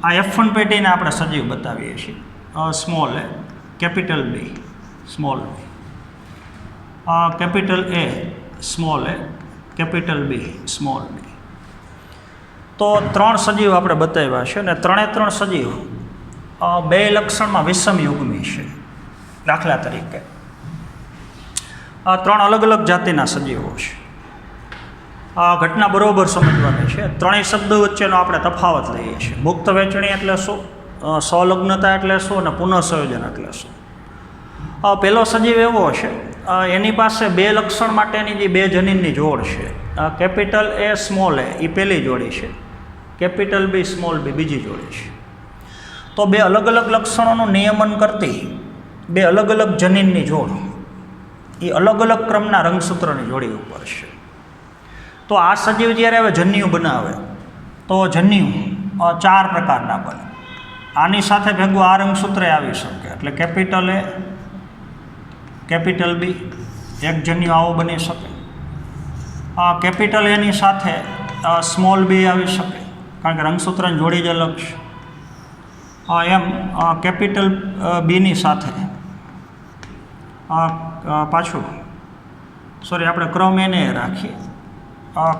આ F1 પેટીને આપણે સજીવ બતાવીએ છીએ, small A, capital B, small B, capital A, small A, capital B, small B. તો 3 સજીવ આપણે બતાવ્યા છે અને 3 સજીવ બે લક્ષણમાં વિષમ યુગ્મી છે. દાખલા તરીકે 3 અલગ અલગ જાતિના સજીવો છે. આ ઘટના બરોબર સમજવાની છે. 3 શબ્દો વચ્ચેનો આપણે તફાવત લઈએ છીએ. મુક્ત વહેંચણી એટલે શું, સ્વલગ્નતા એટલે શું અને પુનઃસંયોજન એટલે શું. પહેલો સજીવ એવો છે, એની પાસે બે લક્ષણ માટેની જે બે જનીનની જોડ છે, કેપિટલ એ, સ્મોલ એ પહેલી જોડી છે, કેપિટલ બી, સ્મોલ બી બીજી જોડી છે. તો બે અલગ અલગ લક્ષણોનું નિયમન કરતી બે અલગ અલગ જનીનની જોડ એ અલગ અલગ ક્રમના રંગસૂત્રની જોડી ઉપર છે. તો આ સજીવ જ્યારે હવે જન્યુ બનાવે તો જન્યુ 4 પ્રકારના બને. આની સાથે ભેગું આ રંગસૂત્ર આવી શકે, એટલે કેપિટલ એ, કેપિટલ બી, એક જન્યુ આવો બની શકે. કેપિટલ એની સાથે સ્મોલ બી આવી શકે, કારણ કે રંગસૂત્રની જોડી જ અલગ છે. એમ કેપિટલ બીની સાથે પાછું આપણે ક્રમ એને રાખીએ,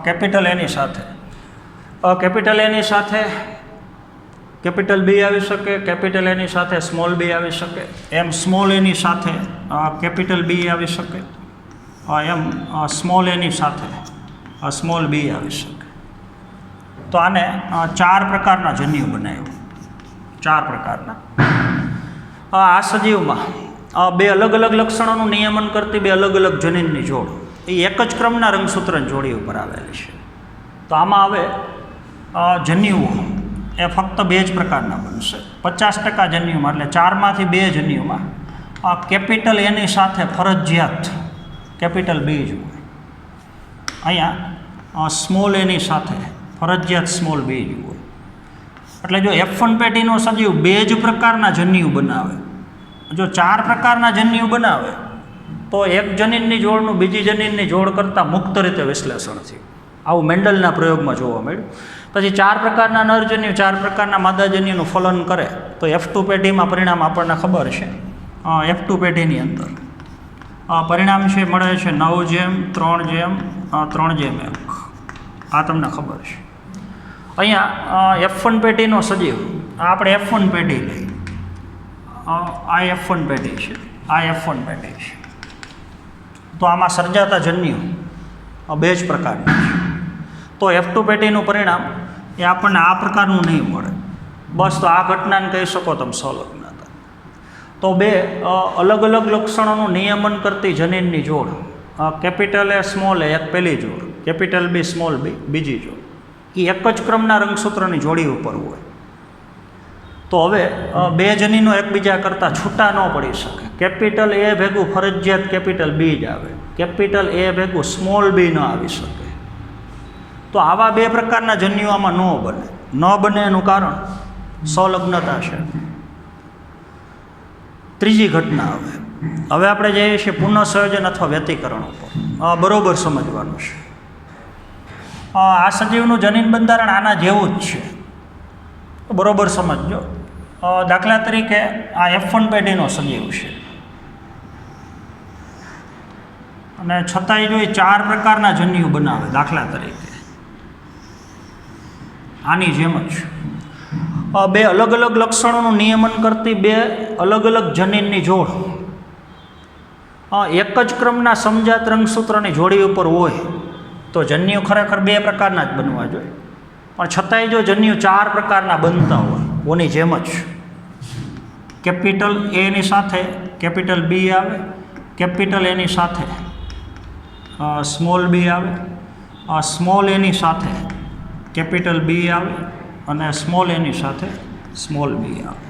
કેપિટલ એની સાથે કેપિટલ બી આવી શકે, કેપિટલ એની સાથે સ્મોલ બી આવી શકે, એમ સ્મોલ એની સાથે કેપિટલ બી આવી શકે, એમ સ્મોલ એની સાથે સ્મોલ બી આવી શકે. તો આને 4 પ્રકારના જન્યુ બનાવ્યું, 4 પ્રકારના. આ સજીવમાં બે અલગ અલગ લક્ષણોનું નિયમન કરતી બે અલગ અલગ જનીનની જોડ એ એક જ ક્રમના રંગસૂત્રની જોડી ઉપર આવેલી છે. તો આમાં હવે જન્યુઓ એ ફક્ત 2 જ પ્રકારના બનશે. 50% જન્યુમાં, એટલે 4માંથી 2 જન્યુમાં કેપિટલ એની સાથે ફરજિયાત કેપિટલ બી જ હોય. અહીંયા સ્મોલ એની સાથે ફરજિયાત સ્મોલ બી જ હોય. એટલે જો F1 પેટીનો સજીવ 2 જ પ્રકારના જન્યુ બનાવે, જો 4 પ્રકારના જન્યુ બનાવે તો એક જનીનની જોડનું બીજી જનીનની જોડ કરતાં મુક્ત રીતે વિશ્લેષણ થયું. આવું મેન્ડલના પ્રયોગમાં જોવા મળ્યું. પછી 4 પ્રકારના નરજન્યુ 4 પ્રકારના માદાજન્યુનું ફલન કરે તો F2 પેઢીમાં પરિણામ આપણને ખબર છે. F2 પેઢીની અંદર પરિણામ છે મળે છે 9:3:3:1. આ તમને ખબર છે. અહીંયા F1 પેઢીનો સજીવ, આપણે F1 પેઢી લઈ, આ F1 પેઢી છે, આ F1 પેઢી છે. તો આમાં સર્જાતા જન્યુ 2 જ પ્રકારના છે. તો F2 પેઢીનું પરિણામ એ આપણને આ પ્રકારનું નહીં મળે. બસ તો આ ઘટનાને કહી શકો તમે સંલગ્નતા. તો 2 અલગ અલગ લક્ષણોનું નિયમન કરતી જનીનની જોડ, કેપિટલ એ, સ્મોલ એ એક પહેલી જોડ, કેપિટલ બી, સ્મોલ બી બીજી જોડ, એ એક જ ક્રમના રંગસૂત્રની જોડી ઉપર હોય. તો હવે 2 જનીનો એકબીજા કરતાં છૂટા ન પડી શકે. કેપિટલ એ ભેગું ફરજિયાત કેપિટલ બી જ આવે, કેપિટલ એ ભેગું સ્મોલ બી ન આવી શકે. તો આવા 2 પ્રકારના જન્યુ આમાં ન બને એનું કારણ સંલગ્નતા છે. ત્રીજી ઘટના હવે આપણે જઈએ છીએ પુનઃસંયોજન અથવા વ્યતિકરણ ઉપર. બરોબર સમજવાનું છે. આ સજીવનું જનીન બંધારણ આના જેવું જ છે, બરોબર સમજજો. દાખલા તરીકે આ F1 પેઢીનો સજીવ છે અને છતાંય જો 4 પ્રકારના જન્યુ બનાવે, દાખલા તરીકે આની જેમ જ 2 અલગ અલગ લક્ષણોનું નિયમન કરતી 2 અલગ અલગ જનીનની જોડ એક જ ક્રમના સમજાત રંગસૂત્રની જોડી ઉપર હોય તો જન્યુ ખરેખર 2 પ્રકારના જ બનવા જોઈએ. પણ છતાંય જો જન્યુ 4 પ્રકારના બનતા હોય ઓની જેમ જ, કેપિટલ એની સાથે કેપિટલ બી આવે, કેપિટલ એની સાથે સ્મોલ બી આવે, સ્મોલ એની સાથે કેપિટલ બી આવે અને સ્મોલ એની સાથે સ્મોલ બી આવે.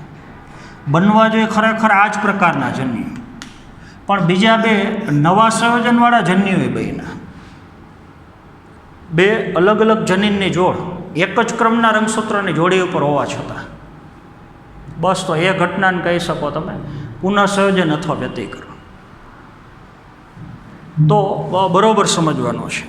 બનવા જોઈએ ખરેખર આ જ પ્રકારના જન્યુ, પણ બીજા બે નવા સંયોજનવાળા જન્યુએ બન્યા. બે અલગ અલગ જનીનની જોડ એક જ ક્રમના રંગસૂત્રની જોડી ઉપર હોવા છતાં, બસ તો એ ઘટનાને કહી શકો તમે પુનઃસંયોજન અથવા વ્યતિકરણ. તો બરોબર સમજવાનું છે.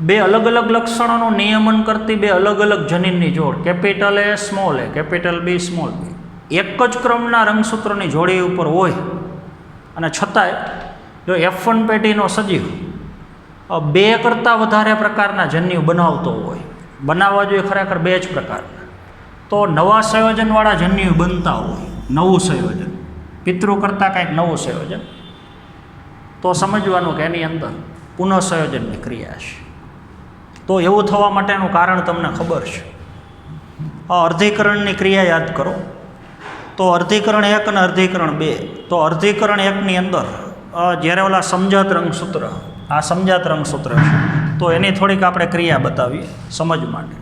બે અલગ અલગ લક્ષણોનું નિયમન કરતી બે અલગ અલગ જનીનની જોડ, capital A small A, capital B small B, એક જ ક્રમના રંગસૂત્રની જોડી ઉપર હોય અને છતાંય જો F1 પેઢીનો સજીવ બે કરતાં વધારે પ્રકારના જન્યુ બનાવતો હોય, બનાવવા જોઈએ ખરેખર બે જ પ્રકારના, તો નવા સંયોજનવાળા જન્યુ બનતા હોય, નવું સંયોજન, પિતૃ કરતાં કાંઈક નવું સંયોજન, તો સમજવાનું કે એની અંદર પુનઃસંયોજનની ક્રિયા છે. તો એવું થવા માટેનું કારણ તમને ખબર છે. અર્ધીકરણની ક્રિયા યાદ કરો. તો અર્ધીકરણ 1 અને અર્ધીકરણ 2. તો અર્ધીકરણ 1ની અંદર જ્યારે ઓલા સમજાત રંગસૂત્ર, આ સમજાત રંગસૂત્ર છે, તો એની થોડીક આપણે ક્રિયા બતાવીએ સમજ માટે.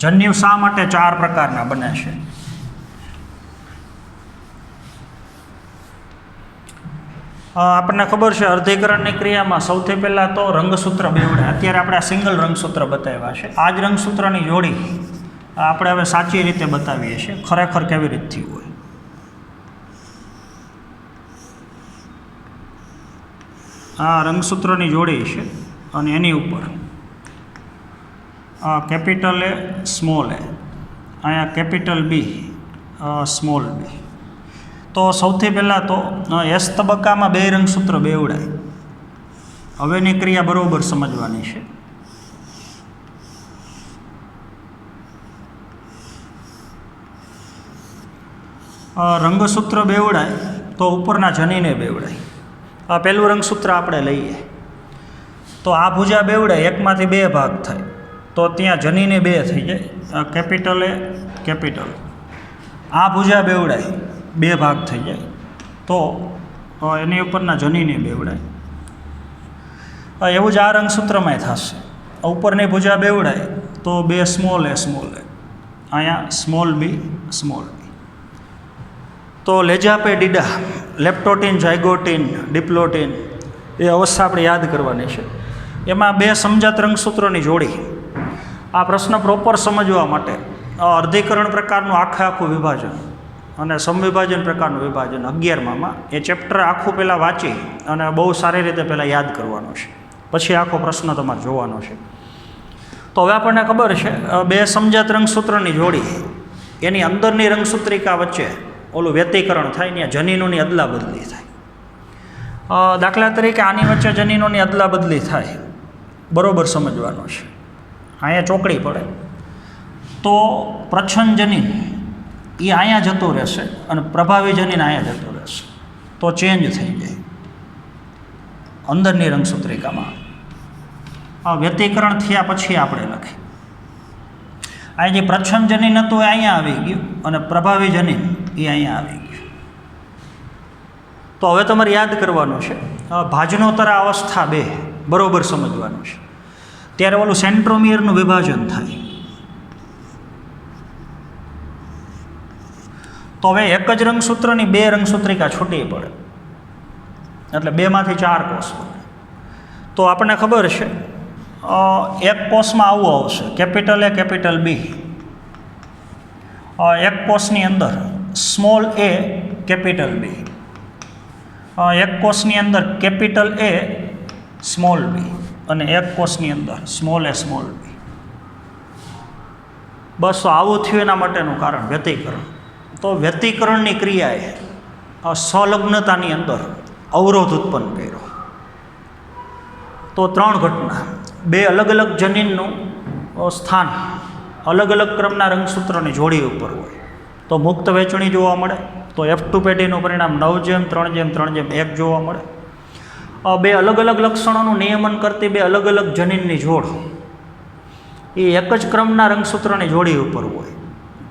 જન્યુ શા માટે 4 પ્રકારના બને છે? આપણને ખબર છે અર્ધીકરણની ક્રિયામાં સૌથી પહેલાં તો રંગસૂત્ર બેવડે. અત્યારે આપણે આ સિંગલ રંગસૂત્ર બતાવ્યા છે. આ જ રંગસૂત્રની જોડી આપણે હવે સાચી રીતે બતાવીએ છીએ ખરેખર કેવી રીતથી હોય. આ રંગસૂત્રની જોડી છે અને એની ઉપર કેપિટલ એ સ્મોલ એ, અહીંયા કેપિટલ બી સ્મોલ બી. તો સૌથી પહેલાં તો એસ તબક્કામાં બે રંગસૂત્ર બેવડાય. હવેની ક્રિયા બરાબર સમજવાની છે. રંગસૂત્ર બેવડાય તો ઉપરના જનીને બેવડાય. આ પહેલું રંગસૂત્ર આપણે લઈએ તો આ ભુજા બેવડાય, એકમાંથી બે ભાગ થાય તો ત્યાં જનીને બે થઈ જાય, કેપિટલ એ કેપિટલ. આ ભુજા બેવડાય, બે ભાગ થઈ જાય તો એની ઉપરના જનીને બેવડાય. એવું જ આ રંગસૂત્રમાં થશે. ઉપરની ભુજા બેવડાય તો બે સ્મોલ એ, અહીંયા સ્મોલ બી સ્મોલ બી. તો લેજાપે ડીડા, લેપ્ટોટીન, ઝાયગોટીન, ડિપ્લોટીન, એ અવસ્થા આપણે યાદ કરવાની છે. એમાં બે સમજાત રંગસૂત્રોની જોડી. આ પ્રશ્ન પ્રોપર સમજવા માટે અર્ધીકરણ પ્રકારનું આખું વિભાજન અને સમવિભાજન પ્રકારનું વિભાજન 11માં એ ચેપ્ટર આખું પહેલાં વાંચી અને બહુ સારી રીતે પહેલાં યાદ કરવાનું છે, પછી આખો પ્રશ્ન તમારે જોવાનો છે. તો હવે આપણને ખબર છે બે સમજાત રંગસૂત્રની જોડી, એની અંદરની રંગસૂત્રિકા વચ્ચે ઓલું વ્યતિકરણ થાય, ત્યાં જનીનોની અદલા બદલી થાય. દાખલા તરીકે આની વચ્ચે જનીનોની અદલા બદલી થાય, બરાબર સમજવાનું છે. અહીંયા ચોકડી પડે તો પ્રચ્છન્ન જનીન એ અહીંયા જતું રહેશે અને પ્રભાવી જનીન અહીંયા જતું રહેશે, તો ચેન્જ થઈ જાય અંદરની રંગસૂત્રિકામાં. વ્યતિકરણ થયા પછી આપણે લખીએ. અહીં જે પ્રચ્છન્ન જનીન હતું એ અહીંયા આવી ગયું અને પ્રભાવી જનીન એ અહીંયા આવી ગયું. તો હવે તમારે યાદ કરવાનું છે ભાજનોત્તરા અવસ્થા 2, બરાબર સમજવાનું છે. ત્યારે ઓલું સેન્ટ્રોમિયરનું વિભાજન થાય. તો હવે એક જ રંગસૂત્રની બે રંગસૂત્રિકા છૂટી પડે એટલે 2માંથી 4 કોષ બને. તો આપણને ખબર છે એક કોષમાં આવું આવશે, કેપિટલ એ કેપિટલ બી. એક કોષની અંદર સ્મોલ એ કેપિટલ બી, એક કોષની અંદર કેપિટલ એ સ્મોલ બી અને એક કોષની અંદર સ્મોલ એ સ્મોલ બી. બસ આવું થયું એના માટેનું કારણ વ્યતિકરણ. તો વ્યતિકરણની ક્રિયાએ સંલગ્નતાની અંદર અવરોધ ઉત્પન્ન કર્યો. તો 3 ઘટના, બે અલગ અલગ જનીનનું સ્થાન અલગ અલગ ક્રમના રંગસૂત્રની જોડી ઉપર હોય તો મુક્ત વહેંચણી જોવા મળે. તો F2 પેઢીનું પરિણામ 9:3:3:1 જોવા મળે. બે અલગ અલગ લક્ષણોનું નિયમન કરતી બે અલગ અલગ જનીનની જોડ એ એક જ ક્રમના રંગસૂત્રની જોડી ઉપર હોય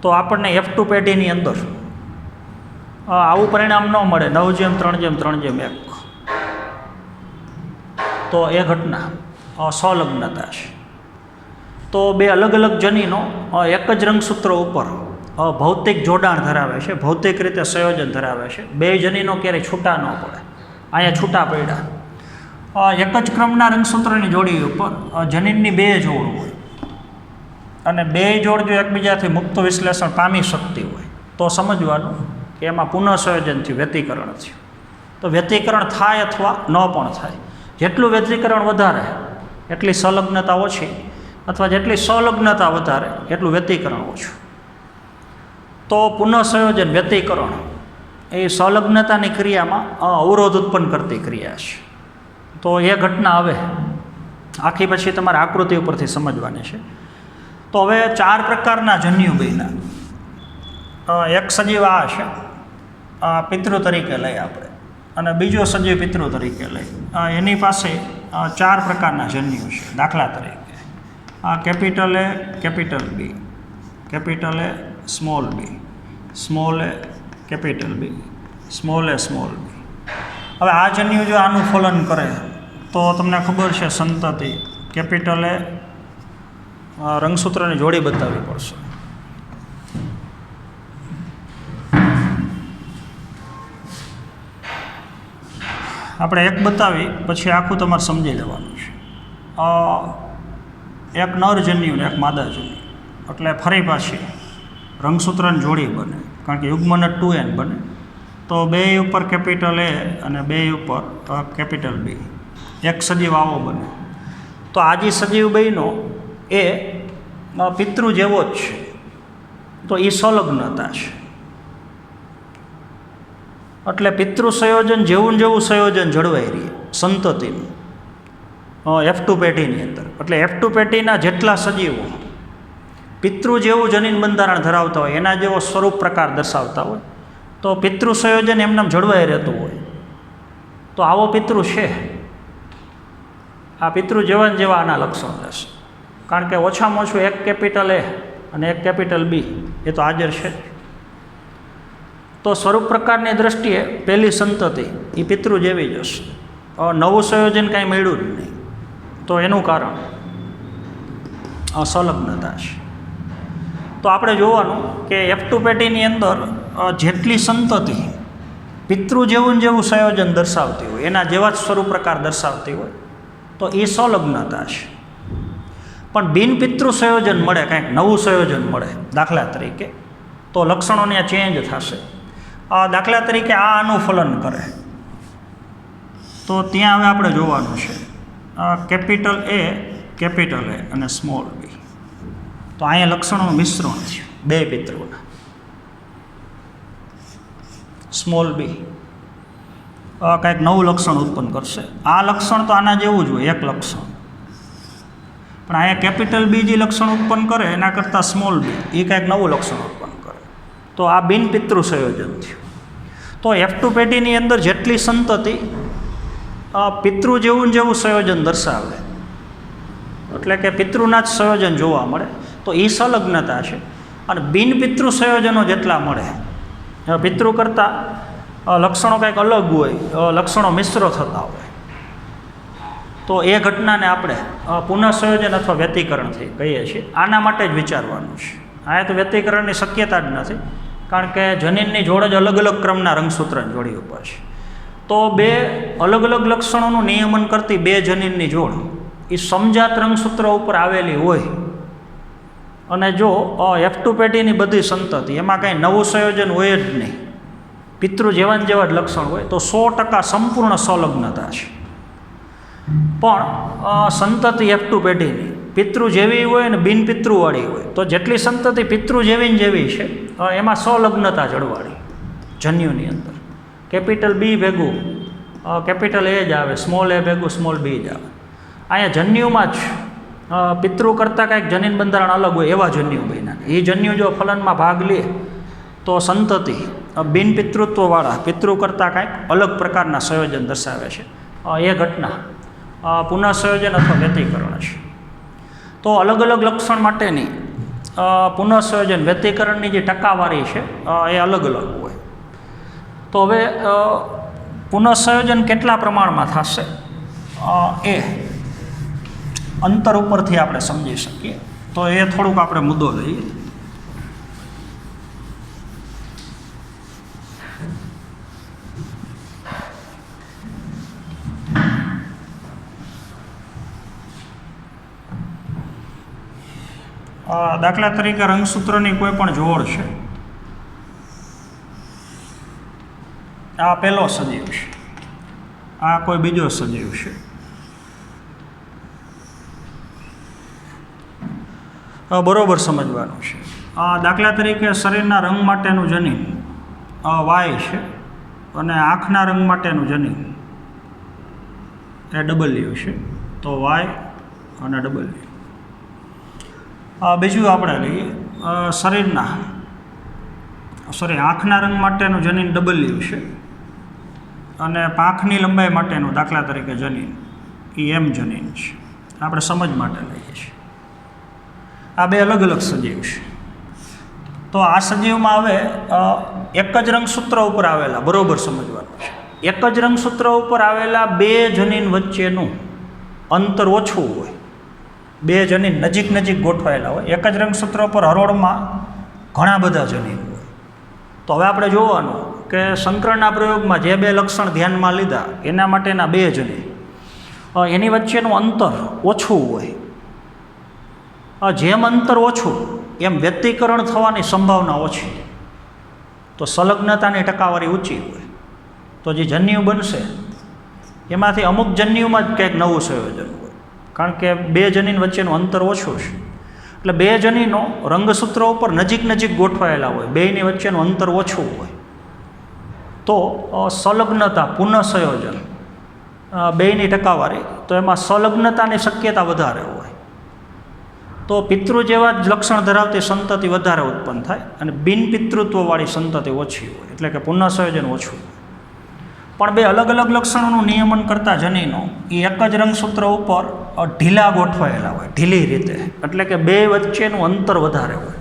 તો આપણને F2 પેઢીની અંદર આવું પરિણામ ન મળે 9:3:3:1, તો એ ઘટના સંલગ્નતા છે. તો બે અલગ અલગ જનીનો એક જ રંગસૂત્ર ઉપર ભૌતિક જોડાણ ધરાવે છે, ભૌતિક રીતે સંયોજન ધરાવે છે. બે જનીનો ક્યારેય છૂટા ન પડે, અહીંયા છૂટા પડ્યા. એક જ ક્રમના રંગસૂત્રની જોડી ઉપર જનીનની બે જોડ હોય અને બે જોડ જો એકબીજાથી મુક્ત વિશ્લેષણ પામી શકતી હોય તો સમજવાનું કે એમાં પુનઃસંયોજન થયું, વ્યતિકરણ થયું. તો વ્યતિકરણ થાય અથવા ન પણ થાય. જેટલું વ્યતિકરણ વધારે એટલી સંલગ્નતા ઓછી, અથવા જેટલી સંલગ્નતા વધારે એટલું વ્યતિકરણ ઓછું. તો પુનઃસંયોજન, વ્યતિકરણ એ સંલગ્નતાની ક્રિયામાં અવરોધ ઉત્પન્ન કરતી ક્રિયા છે. તો એ ઘટના હવે આખી પછી તમારે આકૃતિ ઉપરથી સમજવાની છે. તો હવે 4 પ્રકારના જન્યુ બન્યા. એક સજીવ આ છે, પિતૃ તરીકે લઈ આપણે, અને બીજો સજીવ પિતૃ તરીકે લઈ. એની પાસે 4 પ્રકારના જન્યુ છે. દાખલા તરીકે capital A, capital B, capital A, small b, small a, capital B, small a, small b. હવે આ જન્યુ જો આનું ફલન કરે તો તમને ખબર છે સંતતિ કેપિટલ A રંગસૂત્રની જોડી બતાવવી પડશે. આપણે એક બતાવી પછી આખું તમારે સમજી લેવાનું છે. એક નર જન્યુ ને એક માદા જન્યુ, એટલે ફરી પાછી રંગસૂત્રની જોડી બને, કારણ કે યુગ્મન 2n બને. તો બે ઉપર કેપિટલ A અને બે ઉપર કેપિટલ B, એક સજીવ આવો બને. તો આ જે સજીવ બન્યો એ પિતૃ જેવો જ છે, તો એ સંલગ્નતા છે. એટલે પિતૃ સંયોજન જેવું સંયોજન જળવાઈ રહે સંતતિનું F2 પેઢીની અંદર. એટલે F2 પેઢીના જેટલા સજીવો પિતૃ જેવું જનીન બંધારણ ધરાવતા હોય, એના જેવો સ્વરૂપ પ્રકાર દર્શાવતા હોય, તો પિતૃ સંયોજન એમને જળવાઈ રહેતું હોય, તો આવો પિતૃ છે. આ પિતૃ જેવા આના લક્ષણ રહેશે, કારણ કે ઓછામાં ઓછું એક કેપિટલ A અને એક કેપિટલ B એ તો હાજર છે. તો સ્વરૂપ પ્રકારની દ્રષ્ટિએ પહેલી સંતતિ એ પિતૃ જેવી જ હશે. નવું સંયોજન કાંઈ મળ્યું જ નહીં, તો એનું કારણ સંલગ્નતા છે. તો આપણે જોવાનું કે F2 પેઢીની અંદર જેટલી સંતતિ પિતૃ જેવું સંયોજન દર્શાવતી હોય, એના જેવા જ સ્વરૂપ પ્રકાર દર્શાવતી હોય, તો એ સંલગ્નતા છે. પણ બિનપિતૃ સંયોજન મળે, કાંઈક નવું સંયોજન મળે દાખલા તરીકે, તો લક્ષણોને ચેન્જ થશે. દાખલા તરીકે આનું ફલન કરે, તો ત્યાં હવે આપણે જોવાનું છે કેપિટલ A, કેપિટલ A અને સ્મોલ b. તો અહીંયા લક્ષણોનું મિશ્રણ છે બે પિતૃના. સ્મોલ b કાંઈક નવું લક્ષણ ઉત્પન્ન કરશે. આ લક્ષણ તો આના જેવું જ હોય, એક લક્ષણ. પણ અહીંયા કેપિટલ B જે લક્ષણ ઉત્પન્ન કરે એના કરતાં સ્મોલ b એ કાંઈક નવું લક્ષણ ઉત્પન્ન કરે. તો આ બિનપિતૃ સંયોજન થયું. તો F2 પેઢીની અંદર જેટલી સંતતિ પિતૃ જેવું સંયોજન દર્શાવે, એટલે કે પિતૃના જ સંયોજન જોવા મળે, તો એ સંલગ્નતા છે. અને બિનપિતૃ સંયોજનો જેટલા મળે, પિતૃ કરતાં લક્ષણો કંઈક અલગ હોય, લક્ષણો મિશ્ર થતા હોય, તો એ ઘટનાને આપણે પુનઃસંયોજન અથવા વ્યતિકરણ થઈ કહીએ છીએ. આના માટે જ વિચારવાનું છે. અહીંયા તો વ્યતિકરણની શક્યતા જ નથી, કારણ કે જનીનની જોડ જ અલગ અલગ ક્રમના રંગસૂત્રની જોડી ઉપર છે. તો બે અલગ અલગ લક્ષણોનું નિયમન કરતી બે જનીનની જોડ એ સમજાત રંગસૂત્ર ઉપર આવેલી હોય, અને જો F2 પેઢીની બધી સંતતિ એમાં કાંઈ નવું સંયોજન હોય જ નહીં, પિતૃ જેવા જ લક્ષણ હોય, તો 100% સંપૂર્ણ સંલગ્નતા છે. પણ સંતતિ F2 પેઢીની પિતૃ જેવી હોય અને બિનપિતૃવાળી હોય, તો જેટલી સંતતિ પિતૃ જેવી છે એમાં સંલગ્નતા જળવાળી જન્યુની અંદર. કેપિટલ B ભેગું કેપિટલ A જ આવે, સ્મોલ a ભેગું સ્મોલ b જ આવે. અહીંયા જન્યુમાં જ પિતૃ કરતાં કાંઈક જનીન બંધારણ અલગ હોય એવા જન્યુ બન્યા. એ જન્યુ જો ફલનમાં ભાગ લે તો સંતતિ બિનપિતૃત્વવાળા પિતૃ કરતાં કાંઈક અલગ પ્રકારના સંયોજન દર્શાવે છે. એ ઘટના પુનઃસંયોજન અથવા વ્યતિકરણ છે. તો અલગ અલગ લક્ષણ માટેની પુનઃસંયોજન વ્યતિકરણની જે ટકાવારી છે એ અલગ અલગ હોય. તો હવે પુનઃસંયોજન કેટલા પ્રમાણમાં થશે એ અંતર ઉપરથી આપણે સમજી શકીએ. તો એ થોડુંક આપણે મુદ્દો લઈએ. દાખલા તરીકે રંગસૂત્રની કોઈ પણ જોડ છે. આ પહેલો સજીવ છે, આ કોઈ બીજો સજીવ છે. બરોબર સમજવાનું છે. દાખલા તરીકે શરીરના રંગ માટેનું જનીન વાય છે અને આંખના રંગ માટેનું જનીન એ ડબલ્યુ છે. તો વાય અને ડબલ્યુ. બીજું આપણે લઈએ આંખના રંગ માટેનું જનીન ડબલ્યુ છે અને પાંખની લંબાઈ માટેનું દાખલા તરીકે જનીન એ એમ જનીન છે. આપણે સમજ માટે લઈએ છીએ. આ બે અલગ અલગ સજીવ છે. તો આ સજીવમાં હવે એક જ રંગસૂત્ર ઉપર આવેલા, બરોબર સમજવાનું છે, એક જ રંગસૂત્ર ઉપર આવેલા બે જનીન વચ્ચેનું અંતર ઓછું હોય. બે જનીન નજીક નજીક ગોઠવાયેલા હોય. એક જ રંગસૂત્ર પર હરોળમાં ઘણા બધા જનીન હોય. તો હવે આપણે જોવાનું કે સંકરણના પ્રયોગમાં જે બે લક્ષણ ધ્યાનમાં લીધા એના માટેના બે જનીન એની વચ્ચેનું અંતર ઓછું હોય. જેમ અંતર ઓછું એમ વ્યતિકરણ થવાની સંભાવના ઓછી. તો સંલગ્નતાની ટકાવારી ઊંચી હોય. તો જે જન્યુ બનશે એમાંથી અમુક જન્યુમાં જ કંઈક નવું સંયોજન હોય, કારણ કે બે જનીન વચ્ચેનું અંતર ઓછું છે. એટલે બે જનીનો રંગસૂત્રો ઉપર નજીક નજીક ગોઠવાયેલા હોય, બેની વચ્ચેનું અંતર ઓછું હોય. તો સંલગ્નતા પુનઃસંયોજન બેની ટકાવારી, તો એમાં સંલગ્નતાની શક્યતા વધારે હોય. તો પિતૃ જેવા જ લક્ષણ ધરાવતી સંતતિ વધારે ઉત્પન્ન થાય અને બિનપિતૃત્વવાળી સંતતિ ઓછી હોય, એટલે કે પુનઃસંયોજન ઓછું હોય. પણ બે અલગ અલગ લક્ષણોનું નિયમન કરતા જનીનો એ એક જ રંગસૂત્ર ઉપર ઢીલા ગોઠવાયેલા હોય, ઢીલી રીતે, એટલે કે બે વચ્ચેનું અંતર વધારે હોય.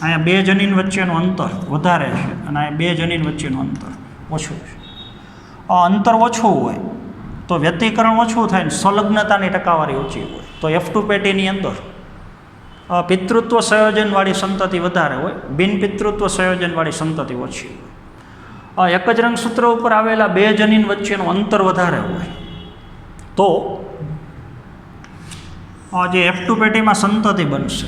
અહીંયા બે જનીન વચ્ચેનું અંતર વધારે છે અને અહીંયા બે જનીન વચ્ચેનું અંતર ઓછું છે. અંતર ઓછું હોય તો વ્યતિકરણ ઓછું થાય ને સંલગ્નતાની ટકાવારી ઓછી હોય. તો F2 પેટીની અંદર પિતૃત્વ સંયોજનવાળી સંતતિ વધારે હોય, બિનપિતૃત્વ સંયોજનવાળી સંતતિ ઓછી હોય. એક જ રંગસૂત્ર ઉપર આવેલા બે જનીન વચ્ચેનું અંતર વધારે હોય તો જે F2 પેટીમાં સંતતિ બનશે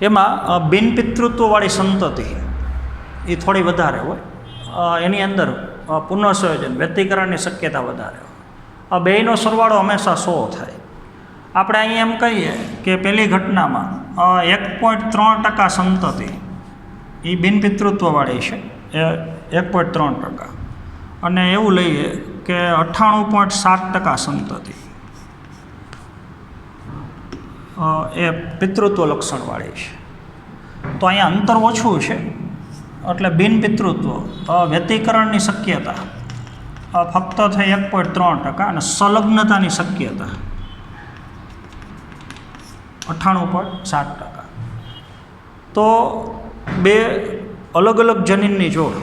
એમાં બિનપિતૃત્વવાળી સંતતિ એ થોડી વધારે હોય. એની અંદર પુનઃસંયોજન વ્યતિકરણની શક્યતા વધારે હોય. બેયનો સરવાળો હંમેશા 100 થાય. આપણે અહીંયા એમ કહીએ કે પહેલી ઘટનામાં 1.3% સંતતિ એ બિનપિતૃત્વવાળી છે, એ 1.3%. અને એવું લઈએ કે 98.7% સંતતિ એ પિતૃત્વ લક્ષણવાળી છે. તો અહીંયા અંતર ઓછું છે એટલે બિનપિતૃત્વ વ્યતિકરણની શક્યતા ફક્ત થઈ 1.3% અને સંલગ્નતાની શક્યતા 98.7%. તો બે અલગ અલગ જનીનની જોડ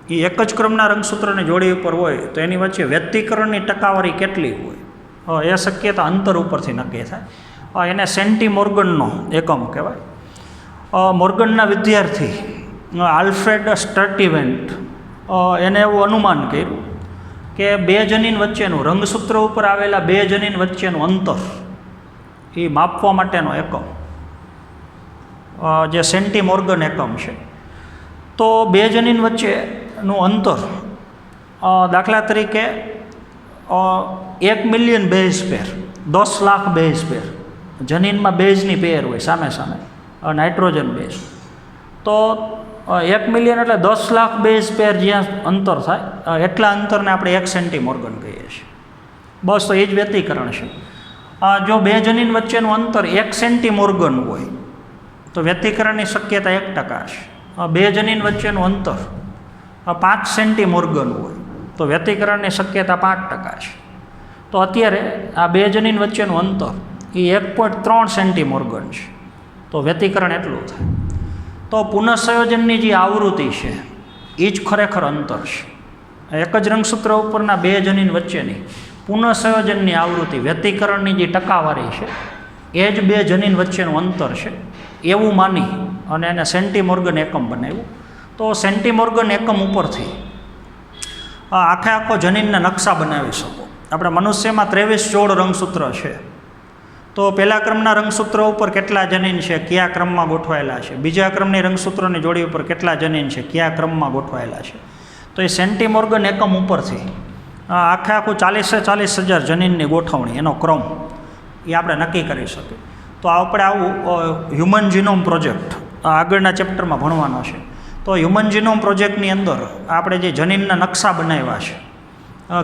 એ એક જ ક્રમના રંગસૂત્રની જોડી ઉપર હોય તો એની વચ્ચે વ્યતિકરણની ટકાવારી કેટલી હોય એ શક્યતા અંતર ઉપરથી નક્કી થાય. એને સેન્ટીમોર્ગનનો એકમ કહેવાય. મોર્ગનના વિદ્યાર્થી આલ્ફ્રેડ સ્ટર્ટિવેન્ટ એને એવું અનુમાન કર્યું કે બે જનીન વચ્ચેનું રંગસૂત્ર ઉપર આવેલા બે જનીન વચ્ચેનું અંતર એ માપવા માટેનો એકમ જે સેન્ટીમોર્ગન એકમ છે. તો બે જનીન વચ્ચેનું અંતર દાખલા તરીકે 1 million base pair, 10 lakh base pair, જનીનમાં બેઝની પેર હોય સામે સામે નાઇટ્રોજન બેઝ. તો 1 મિલિયન એટલે 10 લાખ બેઝ પેર જ્યાં અંતર થાય એટલા અંતરને આપણે 1 સેન્ટીમોર્ગન કહીએ છીએ. બસ તો એ જ વ્યતિકરણ છે. જો બે જનીન વચ્ચેનું અંતર 1 સેન્ટીમોર્ગન હોય તો વ્યતિકરણની શક્યતા 1% છે. બે જનીન વચ્ચેનું અંતર 5 સેન્ટીમોર્ગન હોય તો વ્યતિકરણની શક્યતા 5% છે. તો અત્યારે આ બે જનીન વચ્ચેનું અંતર એ 1.3 સેન્ટીમોર્ગન છે, તો વ્યતિકરણ એટલું થાય. તો પુનઃસંયોજનની જે આવૃત્તિ છે એ જ ખરેખર અંતર છે. એક જ રંગસૂત્ર ઉપરના બે જનીન વચ્ચેની પુનઃસંયોજનની આવૃત્તિ, વ્યતિકરણની જે ટકાવારી છે એ જ બે જનીન વચ્ચેનું અંતર છે એવું માની અને એને સેન્ટીમોર્ગન એકમ બનાવ્યું. તો સેન્ટીમોર્ગન એકમ ઉપરથી આખો જનીનના નકશા બનાવી શકો. આપણે મનુષ્યમાં 23 જોડ રંગસૂત્ર છે. તો પહેલા ક્રમના રંગસૂત્ર ઉપર કેટલા જનીન છે, કયા ક્રમમાં ગોઠવાયેલા છે, બીજા ક્રમની રંગસૂત્રની જોડી ઉપર કેટલા જનીન છે, કયા ક્રમમાં ગોઠવાયેલા છે. તો એ સેન્ટીમોર્ગન એકમ ઉપરથી આખું 40,000 જનીનની ગોઠવણી, એનો ક્રમ એ આપણે નક્કી કરી શકીએ. તો આપણે આવું હ્યુમન જીનોમ પ્રોજેક્ટ આગળના ચેપ્ટરમાં ભણવાનો છે. તો હ્યુમન જીનોમ પ્રોજેક્ટની અંદર આપણે જે જનીનના નકશા બનાવ્યા છે,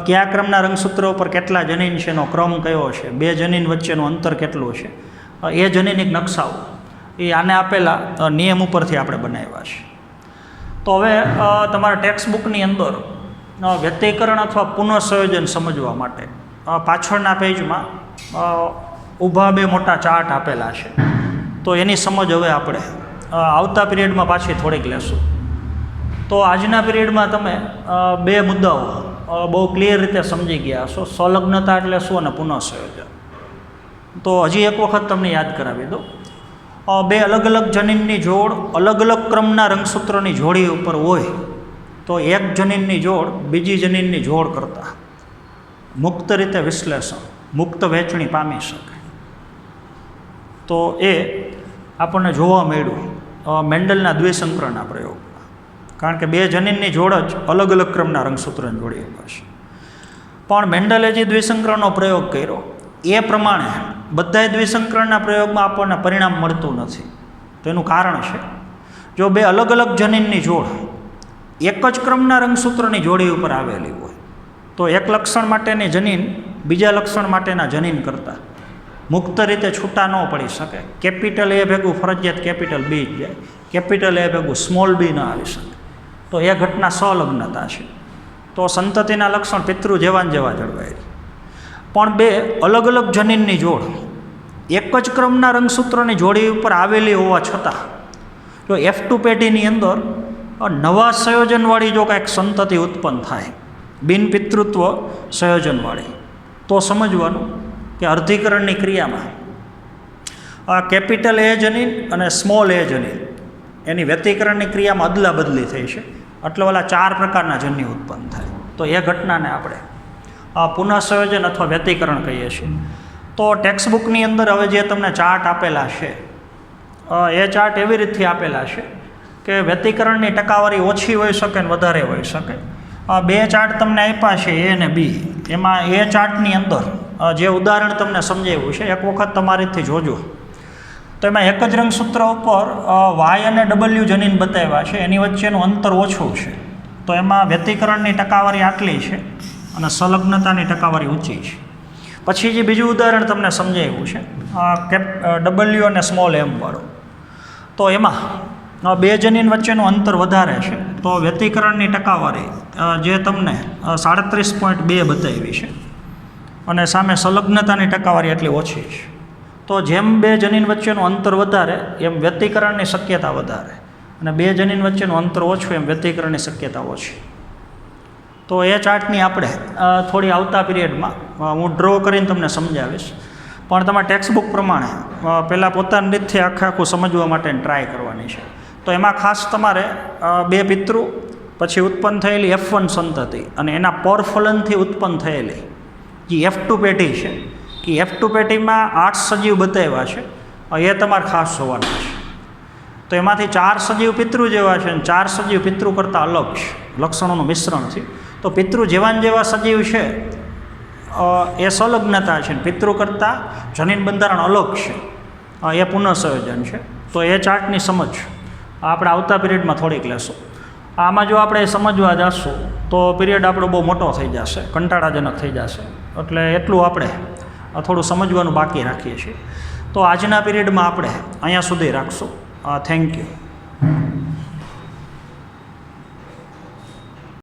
કયા ક્રમના રંગસૂત્રો ઉપર કેટલા જનીન છે, એનો ક્રમ કયો છે, બે જનીન વચ્ચેનું અંતર કેટલું છે, એ જનીનિક નકશાઓ એ આને આપેલા નિયમ ઉપરથી આપણે બનાવ્યા છે. તો હવે તમારા ટેક્સ્ટ બુકની અંદર વ્યતિકરણ અથવા પુનઃસંયોજન સમજવા માટે પાછળના પેજમાં ઊભા બે મોટા ચાર્ટ આપેલા છે. તો એની સમજ હવે આપણે આવતા પિરિયડમાં પાછી થોડીક લેશું. તો આજના પિરિયડમાં તમે બે મુદ્દાઓ બહુ ક્લિયર રીતે સમજી ગયા હશો, સંલગ્નતા એટલે શું અને પુનઃસંયોજન. તો હજી એક વખત તમને યાદ કરાવી દો. બે અલગ અલગ જનીનની જોડ અલગ અલગ ક્રમના રંગસૂત્રોની જોડી ઉપર હોય તો એક જનીનની જોડ બીજી જનીનની જોડ કરતાં મુક્ત રીતે વિશ્લેષણ, મુક્ત વહેંચણી પામી શકે. તો એ આપણને જોવા મળ્યું મેન્ડલના દ્વિસંકરણના પ્રયોગમાં. કારણ કે બે જનીનની જોડ જ અલગ અલગ ક્રમના રંગસૂત્રની જોડી ઉપર છે. પણ મેન્ડલે જે દ્વિસંકરણનો પ્રયોગ કર્યો એ પ્રમાણે બધાય દ્વિસંકરણના પ્રયોગમાં આપણને પરિણામ મળતું નથી. તો એનું કારણ છે, જો બે અલગ અલગ જનીનની જોડ એક જ ક્રમના રંગસૂત્રની જોડી ઉપર આવેલી હોય તો એક લક્ષણ માટેની જનીન બીજા લક્ષણ માટેના જનીન કરતાં મુક્ત રીતે છૂટા ન પડી શકે. કેપિટલ એ ભેગું ફરજિયાત કેપિટલ બી જ જાય, કેપિટલ એ ભેગું સ્મોલ બી ન આવી શકે. તો એ ઘટના સંલગ્નતા છે. તો સંતતિના લક્ષણ પિતૃ જેવા જળવાય. પણ બે અલગ અલગ જનીનની જોડ એક જ ક્રમના રંગસૂત્રની જોડી ઉપર આવેલી હોવા છતાં જો F2 પેઢીની અંદર નવા સંયોજનવાળી જો કાંઈક સંતતિ ઉત્પન્ન થાય, બિનપિતૃત્વ સંયોજનવાળી, તો સમજવાનું કે અર્ધીકરણની ક્રિયામાં કેપિટલ એ જનીન અને સ્મોલ એ જનીન એની વ્યતિકરણની ક્રિયામાં અદલા બદલી થઈ છે. એટલે ઓલા 4 પ્રકારના જન્ય ઉત્પન્ન થાય. તો એ ઘટનાને આપણે પુનઃસંયોજન અથવા વ્યતિકરણ કહીએ છીએ. તો ટેક્સ્ટ બુકની અંદર હવે જે તમને ચાર્ટ આપેલા છે એ ચાર્ટ એવી રીતથી આપેલા છે કે વ્યતિકરણની ટકાવારી ઓછી હોઈ શકે અને વધારે હોઈ શકે. બે ચાર્ટ તમને આપ્યા છે એ અને બી. એમાં એ ચાર્ટની અંદર જે ઉદાહરણ તમને સમજાવ્યું છે એક વખત તમારીથી જોજો. તો એમાં એક જ રંગસૂત્ર ઉપર વાય અને ડબલ્યુ જનીન બતાવ્યા છે, એની વચ્ચેનું અંતર ઓછું છે. તો એમાં વ્યતિકરણની ટકાવારી આટલી છે અને સંલગ્નતાની ટકાવારી ઊંચી છે. પછી જે બીજું ઉદાહરણ તમને સમજાવ્યું છે ડબલ્યુ અને સ્મોલ એમ વાળું, તો એમાં બે જનીન વચ્ચેનું અંતર વધારે છે તો વ્યતિકરણની ટકાવારી જે તમને 37.2 બતાવી છે અને સામે સંલગ્નતાની ટકાવારી એટલી ઓછી છે. તો જેમ બે જનીન વચ્ચેનું અંતર વધારે એમ વ્યતિકરણની શક્યતા વધારે, અને બે જનીન વચ્ચેનું અંતર ઓછું એમ વ્યતિકરણની શક્યતા ઓછી. તો એ ચાર્ટની આપણે થોડી આવતા પિરિયડમાં હું ડ્રો કરીને તમને સમજાવીશ. પણ તમારા ટેક્સ્ટ બુક પ્રમાણે પહેલાં પોતાની રીતથી આખું સમજવા માટે ટ્રાય કરવાની છે. તો એમાં ખાસ તમારે બે પિતૃ, પછી ઉત્પન્ન થયેલી F1 સંતતિ અને એના પરફલનથી ઉત્પન્ન થયેલી જે F2 પેઢી છે, કે F2 પેઢીમાં 8 સજીવ બતાવ્યા છે, એ તમારે ખાસ જોવાના છે. તો એમાંથી 4 સજીવ પિતૃ જેવા છે અને 4 સજીવ પિતૃ કરતાં અલગ છે, લક્ષણોનું મિશ્રણ છે. તો પિતૃ જેવા સજીવ છે એ સંલગ્નતા છે, પિતૃ કરતાં જનીન બંધારણ અલગ છે, એ પુનઃસંયોજન છે. તો એ ચાર્ટની સમજ આપણે આવતા પિરિયડમાં થોડીક લેશું. આમાં જો આપણે સમજવા જશું તો પિરિયડ આપણો બહુ મોટો થઈ જશે, કંટાળાજનક થઈ જશે. એટલે એટલું આપણે થોડું સમજવાનું બાકી રાખીએ છીએ. તો આજના પિરિયડમાં આપણે અહીંયા સુધી રાખશું. Thank you.